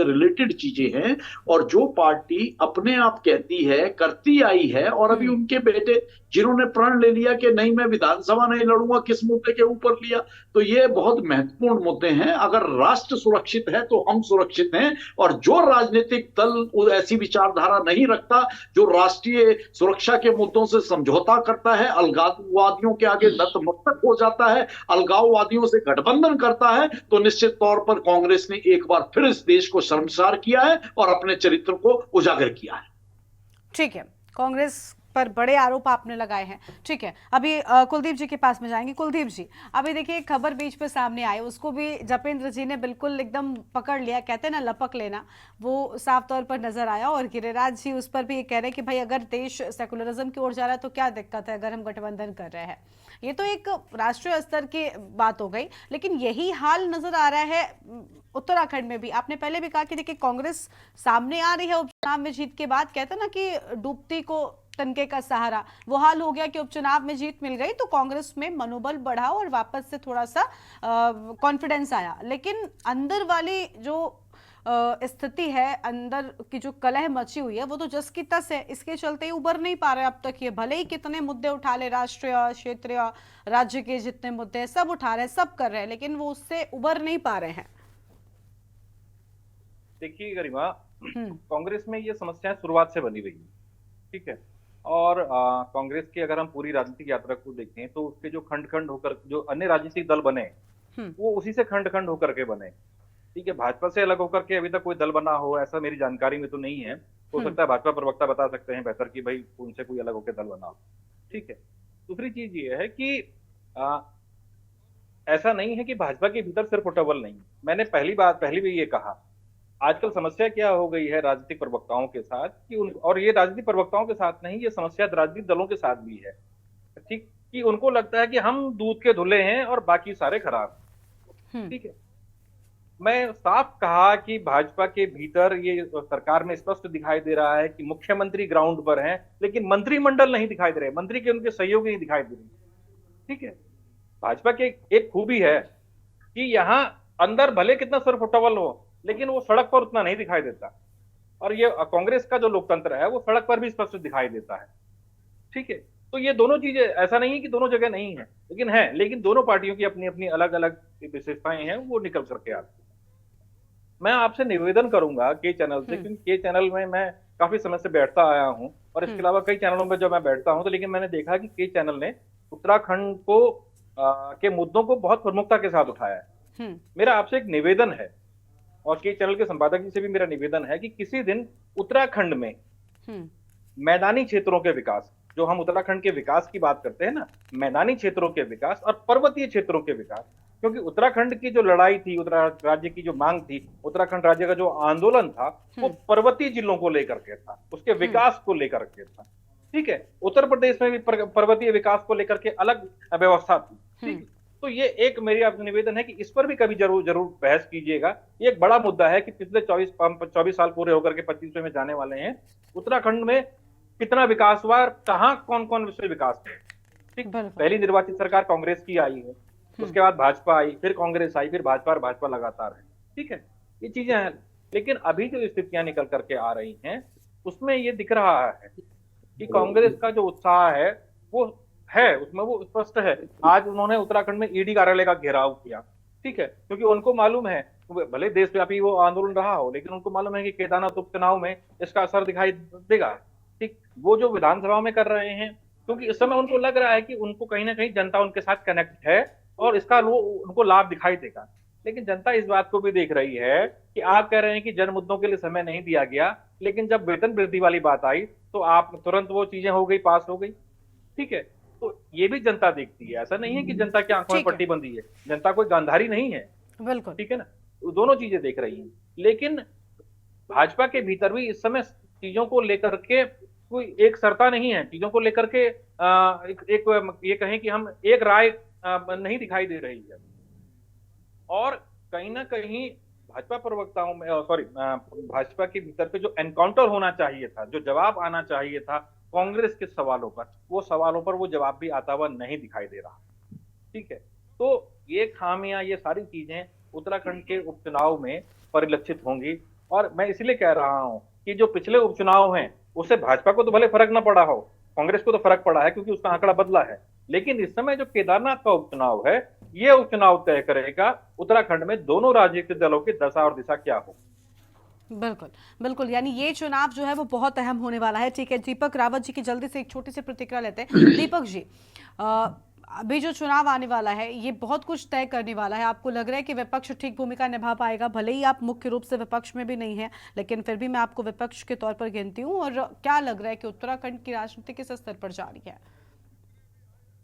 रिलेटेड चीजें हैं, और जो पार्टी अपने आप कहती है, करती आई है, और अभी उनके बेटे जिन्होंने प्रण ले लिया कि नहीं मैं विधानसभा नहीं लड़ूंगा, किस मुद्दे के ऊपर लिया, तो ये बहुत महत्वपूर्ण मुद्दे हैं। अगर राष्ट्र सुरक्षित है तो हम सुरक्षित हैं, और जो राजनीतिक दल ऐसी विचारधारा नहीं रखता, जो राष्ट्रीय सुरक्षा के मुद्दों से समझौता करता है, अलगाववादियों के आगे नतमस्तक हो जाता है, अलगाववादियों से गठबंधन करता है, तो निश्चित तौर पर कांग्रेस ने एक बार फिर इस देश को शर्मसार किया है और अपने चरित्र को उजागर किया है। ठीक है, कांग्रेस पर बड़े आरोप आपने लगाए हैं। ठीक है, अभी कुलदीप जी के पास में जाएंगे। कुलदीप जी अभी देखिए एक खबर बीच पे सामने आई, उसको भी जपेंद्र जी ने बिल्कुल एकदम पकड़ लिया, कहते हैं ना लपक लेना, वो साफ तौर पर नजर आया। और गिरिराज जी उस पर भी ये कह रहे हैं कि भाई अगर देश सेकुलरिज्म की ओर जा रहा है तो क्या दिक्कत है अगर हम गठबंधन कर रहे हैं। ये तो एक राष्ट्रीय स्तर की बात हो गई, लेकिन यही हाल नजर आ रहा है उत्तराखंड में भी। आपने पहले भी कहा कि देखिए कांग्रेस सामने आ रही है उपचुनाव में जीत के बाद, कहते हैं ना कि डूबती को तनके का सहारा, वो हाल हो गया कि उपचुनाव में जीत मिल गई तो कांग्रेस में मनोबल बढ़ा और वापस से थोड़ा सा कॉन्फिडेंस आया। लेकिन अंदर वाली जो स्थिति है, अंदर की जो कलह मची हुई है, वो तो जस की तस है, इसके चलते ही उबर नहीं पा रहे अब तक। ये भले ही कितने मुद्दे उठा ले, राष्ट्रीय, क्षेत्रीय, राज्य के जितने मुद्दे सब उठा रहे हैं, सब कर रहे हैं, लेकिन वो उससे उबर नहीं पा रहे हैं। देखिए गरिमा, कांग्रेस में ये समस्याएं शुरुआत से बनी हुई है, ठीक है। और कांग्रेस की अगर हम पूरी राजनीतिक यात्रा को देखें तो उसके जो खंड खंड होकर जो अन्य राजनीतिक दल बने वो उसी से खंड खंड होकर के बने, ठीक है। भाजपा से अलग होकर के अभी तक कोई दल बना हो ऐसा मेरी जानकारी में तो नहीं है। हो सकता है भाजपा प्रवक्ता बता सकते हैं बेहतर कि भाई उनसे कोई अलग होकर दल बना हो, ठीक है। दूसरी चीज ये है कि ऐसा नहीं है कि भाजपा के भीतर सिर्फ उठबल नहीं। मैंने पहली भी ये कहा, आजकल समस्या क्या हो गई है राजनीतिक प्रवक्ताओं के साथ कि और ये राजनीतिक प्रवक्ताओं के साथ नहीं, ये समस्या राजनीतिक दलों के साथ भी है, ठीक, कि उनको लगता है कि हम दूध के धुले हैं और बाकी सारे खराब, ठीक है, मैं साफ कहा कि भाजपा के भीतर ये सरकार में स्पष्ट दिखाई दे रहा है कि मुख्यमंत्री ग्राउंड पर हैं, लेकिन मंत्रिमंडल नहीं दिखाई दे रहे, मंत्री के उनके सहयोगी नहीं दिखाई दे रहे। ठीक है, भाजपा के एक खूबी है कि यहाँ अंदर भले कितना सरफुटबल हो, लेकिन वो सड़क पर उतना नहीं दिखाई देता। और ये कांग्रेस का जो लोकतंत्र है वो सड़क पर भी स्पष्ट दिखाई देता है। ठीक है, तो ये दोनों चीजें, ऐसा नहीं है कि दोनों जगह नहीं है, लेकिन है, लेकिन दोनों पार्टियों की अपनी अपनी अलग अलग विशेषताएं हैं, वो निकल करके आती है। मैं आपसे निवेदन करूंगा के चैनल से, क्योंकि के चैनल में मैं काफी समय से बैठता आया हूं, और इसके अलावा कई चैनलों में जब मैं बैठता हूं, तो लेकिन मैंने देखा कि के चैनल ने उत्तराखंड को के मुद्दों को बहुत प्रमुखता के साथ उठाया है। मेरा आपसे एक निवेदन है, और के चैनल के संपादक जी से भी मेरा निवेदन है कि किसी दिन उत्तराखंड में मैदानी क्षेत्रों के विकास, जो हम उत्तराखंड के विकास की बात करते हैं ना, मैदानी क्षेत्रों के विकास और पर्वतीय क्षेत्रों के विकास, क्योंकि उत्तराखंड की जो लड़ाई थी, उत्तराखंड राज्य की जो मांग थी, उत्तराखंड राज्य का जो आंदोलन था, वो पर्वतीय जिलों को लेकर के था, उसके विकास को लेकर के था। ठीक है, उत्तर प्रदेश में भी पर्वतीय विकास को लेकर के अलग व्यवस्था थी। ठीक, तो ये एक मेरी आपसे निवेदन है कि इस पर भी कभी जरूर बहस कीजिएगा। ये एक बड़ा मुद्दा है कि पिछले 24 साल पूरे होकर के 25वें में जाने वाले हैं, उत्तराखंड में कितना विकास हुआ, कहाँ कौन कौन विषय विकास है। ठीक, पहली निर्वाचित सरकार कांग्रेस की आई है, उसके बाद भाजपा आई, फिर कांग्रेस आई, फिर भाजपा, और भाजपा लगातार है। ठीक है, ये चीजें हैं, लेकिन अभी जो स्थितियां निकल करके आ रही हैं, उसमें ये दिख रहा है कि कांग्रेस का जो उत्साह है वो है, उसमें वो स्पष्ट है। आज उन्होंने उत्तराखंड में ईडी कार्यालय का घेराव किया। ठीक है, क्योंकि उनको मालूम है, भले देशव्यापी वो आंदोलन रहा हो, लेकिन उनको मालूम है कि केदारनाथ उपचुनाव में इसका असर दिखाई देगा। ठीक, वो जो विधानसभा में कर रहे हैं, क्योंकि इस समय उनको लग रहा है कि उनको कहीं ना कहीं जनता उनके साथ कनेक्ट है और इसका उनको लाभ दिखाई देगा। लेकिन जनता इस बात को भी देख रही है कि आप कह रहे हैं कि जन मुद्दों के लिए समय नहीं दिया गया, लेकिन जब वेतन वृद्धि वाली बात आई तो आप तुरंत वो चीजें हो गई, पास हो गई। ठीक है, तो ये भी जनता देखती है, ऐसा नहीं है कि जनता की आंखों में पट्टी बंधी है, जनता कोई गांधारी नहीं है। बिल्कुल, ठीक है ना, दोनों चीजें देख रही हैं। लेकिन भाजपा के भीतर भी इस समय चीजों को लेकर के कोई एक सरता नहीं है, चीजों को लेकर के एक ये कहें कि हम एक राय नहीं दिखाई दे रही है। और कहीं ना कहीं भाजपा प्रवक्ताओं में, भाजपा के भीतर पे जो एनकाउंटर होना चाहिए था, जो जवाब आना चाहिए था कांग्रेस के सवालों पर, वो सवालों पर वो जवाब भी आता हुआ नहीं दिखाई दे रहा। ठीक है, तो ये खामियां, ये सारी चीजें उत्तराखंड के उपचुनाव में परिलक्षित होंगी। और मैं इसलिए कह रहा हूं कि जो पिछले उपचुनाव हैं, उससे भाजपा को तो भले फर्क ना पड़ा हो, कांग्रेस को तो फर्क पड़ा है क्योंकि उसका आंकड़ा बदला है। लेकिन इस समय जो केदारनाथ का उपचुनाव है, ये उपचुनाव तय करेगा उत्तराखंड में दोनों राजनीतिक दलों की दशा और दिशा क्या हो। बिल्कुल बिल्कुल, यानी ये चुनाव जो है वो बहुत अहम होने वाला है। ठीक है, दीपक रावत जी की जल्दी से एक छोटी सी प्रतिक्रिया लेते हैं। दीपक जी, अभी जो चुनाव आने वाला है ये बहुत कुछ तय करने वाला है। आपको लग रहा है कि विपक्ष ठीक भूमिका निभा पाएगा? भले ही आप मुख्य रूप से विपक्ष में भी नहीं है, लेकिन फिर भी मैं आपको विपक्ष के तौर पर गिनती हूँ। और क्या लग रहा है कि उत्तराखंड की राजनीति किस स्तर पर जा रही है?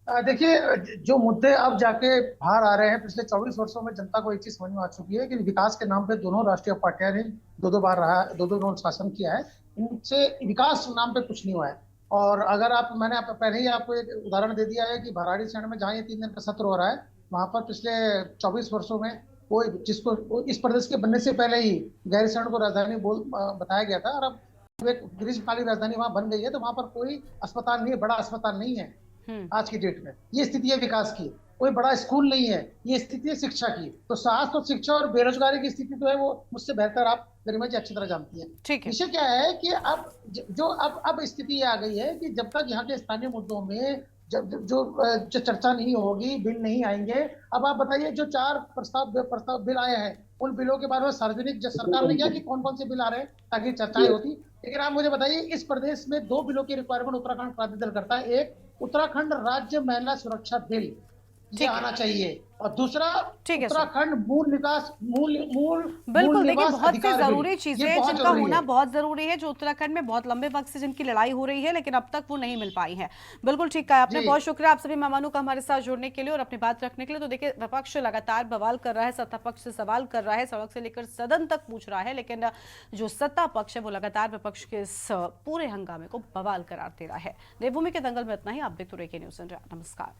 देखिए, जो मुद्दे अब जाके बाहर आ रहे हैं, पिछले 24 वर्षों में जनता को एक चीज समझ में आ चुकी है कि विकास के नाम पे दोनों राष्ट्रीय पार्टियां ने दो बार रहा, दो शासन किया है, इनसे विकास नाम पे कुछ नहीं हुआ है। और अगर मैंने पहले ही आपको एक उदाहरण दे दिया है कि भराड़ीसैंण में जहाँ ये 3 दिन का सत्र हो रहा है, वहां पर पिछले 24 वर्षों में कोई, जिसको इस प्रदेश के बनने से पहले ही गैरसैंण को राजधानी बताया गया था, और अब एक ग्रीष्मकालीन राजधानी वहां बन गई है, तो वहां पर कोई अस्पताल नहीं है, बड़ा अस्पताल नहीं है आज की डेट में। ये स्थिति है विकास की। कोई बड़ा स्कूल नहीं है, ये स्थिति है शिक्षा की। तो स्वास्थ्य और शिक्षा और बेरोजगारी की स्थिति तो है वो मुझसे बेहतर आप गरिमा जी अच्छी तरह जानती हैं। ठीक है, विषय क्या है कि अब स्थिति आ गई है कि जब तक यहाँ के स्थानीय मुद्दों में जो चर्चा नहीं होगी, बिल नहीं आएंगे। अब आप बताइए, जो 4 प्रस्ताव बिल आए हैं, उन बिलों के बारे में सार्वजनिक सरकार ने किया कि कौन कौन से बिल आ रहे हैं ताकि चर्चाएं होती। लेकिन आप मुझे बताइए, इस प्रदेश में 2 बिलों की रिक्वायरमेंट उत्तराखंड क्रांति दल करता है। एक उत्तराखंड राज्य महिला सुरक्षा बिल ये आना चाहिए, और दूसरा उत्तराखंड मूल निवास बिल्कुल। देखिए, बहुत सी जरूरी चीजें जिनका होना बहुत जरूरी है, जो उत्तराखंड में बहुत लंबे वक्त से जिनकी लड़ाई हो रही है, लेकिन अब तक वो नहीं मिल पाई है। बिल्कुल ठीक कहा आपने, बहुत शुक्रिया आप सभी मेहमानों का हमारे साथ जुड़ने के लिए और अपनी बात रखने के लिए। तो देखिए, विपक्ष लगातार बवाल कर रहा है, सत्ता पक्ष से सवाल कर रहा है, सड़क से लेकर सदन तक पूछ रहा है, लेकिन जो सत्ता पक्ष है वो लगातार विपक्ष के इस पूरे हंगामे को बवाल करार दे रहा है। देवभूमि के दंगल में इतना ही। आप देखते रहिए न्यूज़ इंडिया। नमस्कार।